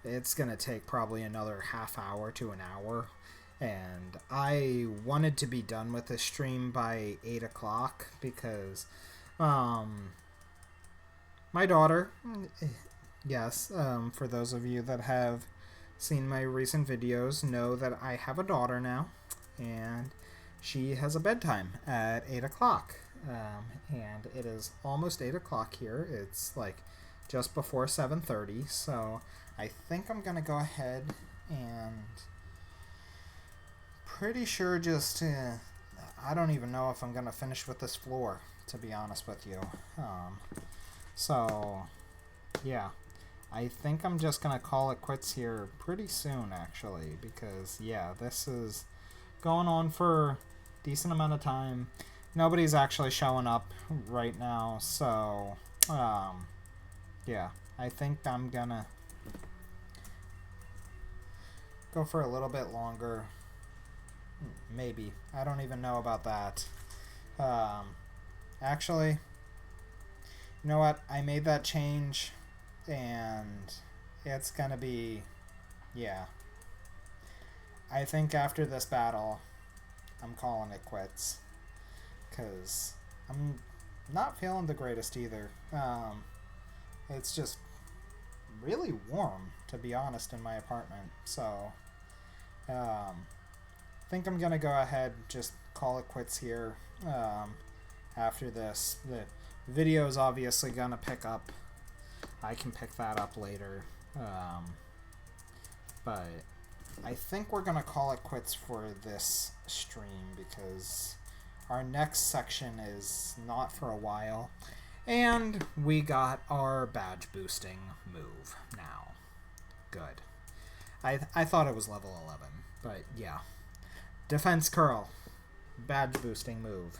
It's going to take probably another half hour to an hour, and I wanted to be done with this stream by 8 o'clock because my daughter, yes, for those of you that have seen my recent videos, know that I have a daughter now, and she has a bedtime at 8 o'clock. And it is almost 8 o'clock here. It's like just before 7:30, so I think I'm going to go ahead and pretty sure just, I don't even know if I'm going to finish with this floor, to be honest with you. So, yeah, I think I'm just going to call it quits here pretty soon, actually, because, yeah, this is going on for a decent amount of time. Nobody's actually showing up right now, so, yeah, I think I'm gonna go for a little bit longer. Maybe. I don't even know about that. Actually, you know what? I made that change, and it's gonna be, yeah. I think after this battle, I'm calling it quits. Because I'm not feeling the greatest either. It's just really warm, to be honest, in my apartment. So, I think I'm going to go ahead just call it quits here after this. The video is obviously going to pick up. I can pick that up later. But I think we're going to call it quits for this stream because our next section is not for a while. And we got our badge boosting move now. Good. I thought it was level 11, but yeah. Defense curl. Badge boosting move.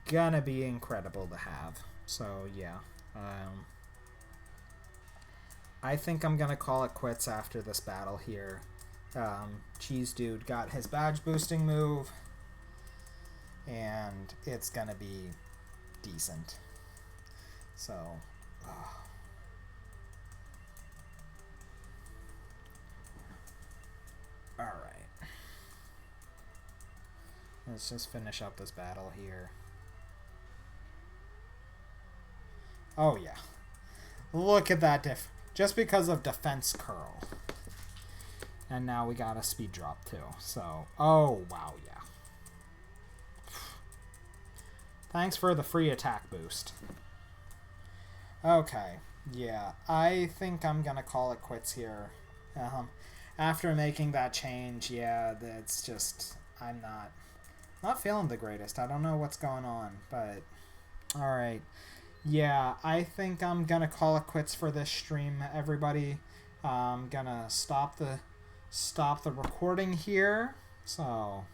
Gonna be incredible to have. So yeah. I think I'm gonna call it quits after this battle here. Cheese Dude got his badge boosting move, and it's gonna be decent. So, alright. Let's just finish up this battle here. Oh yeah. Look at that just because of defense curl. And now we got a speed drop too. So, oh wow, yeah. Thanks for the free attack boost. Okay, yeah, I think I'm gonna call it quits here. After making that change, yeah, that's just, I'm not feeling the greatest. I don't know what's going on, but alright. Yeah, I think I'm gonna call it quits for this stream, everybody. I'm gonna stop the recording here. So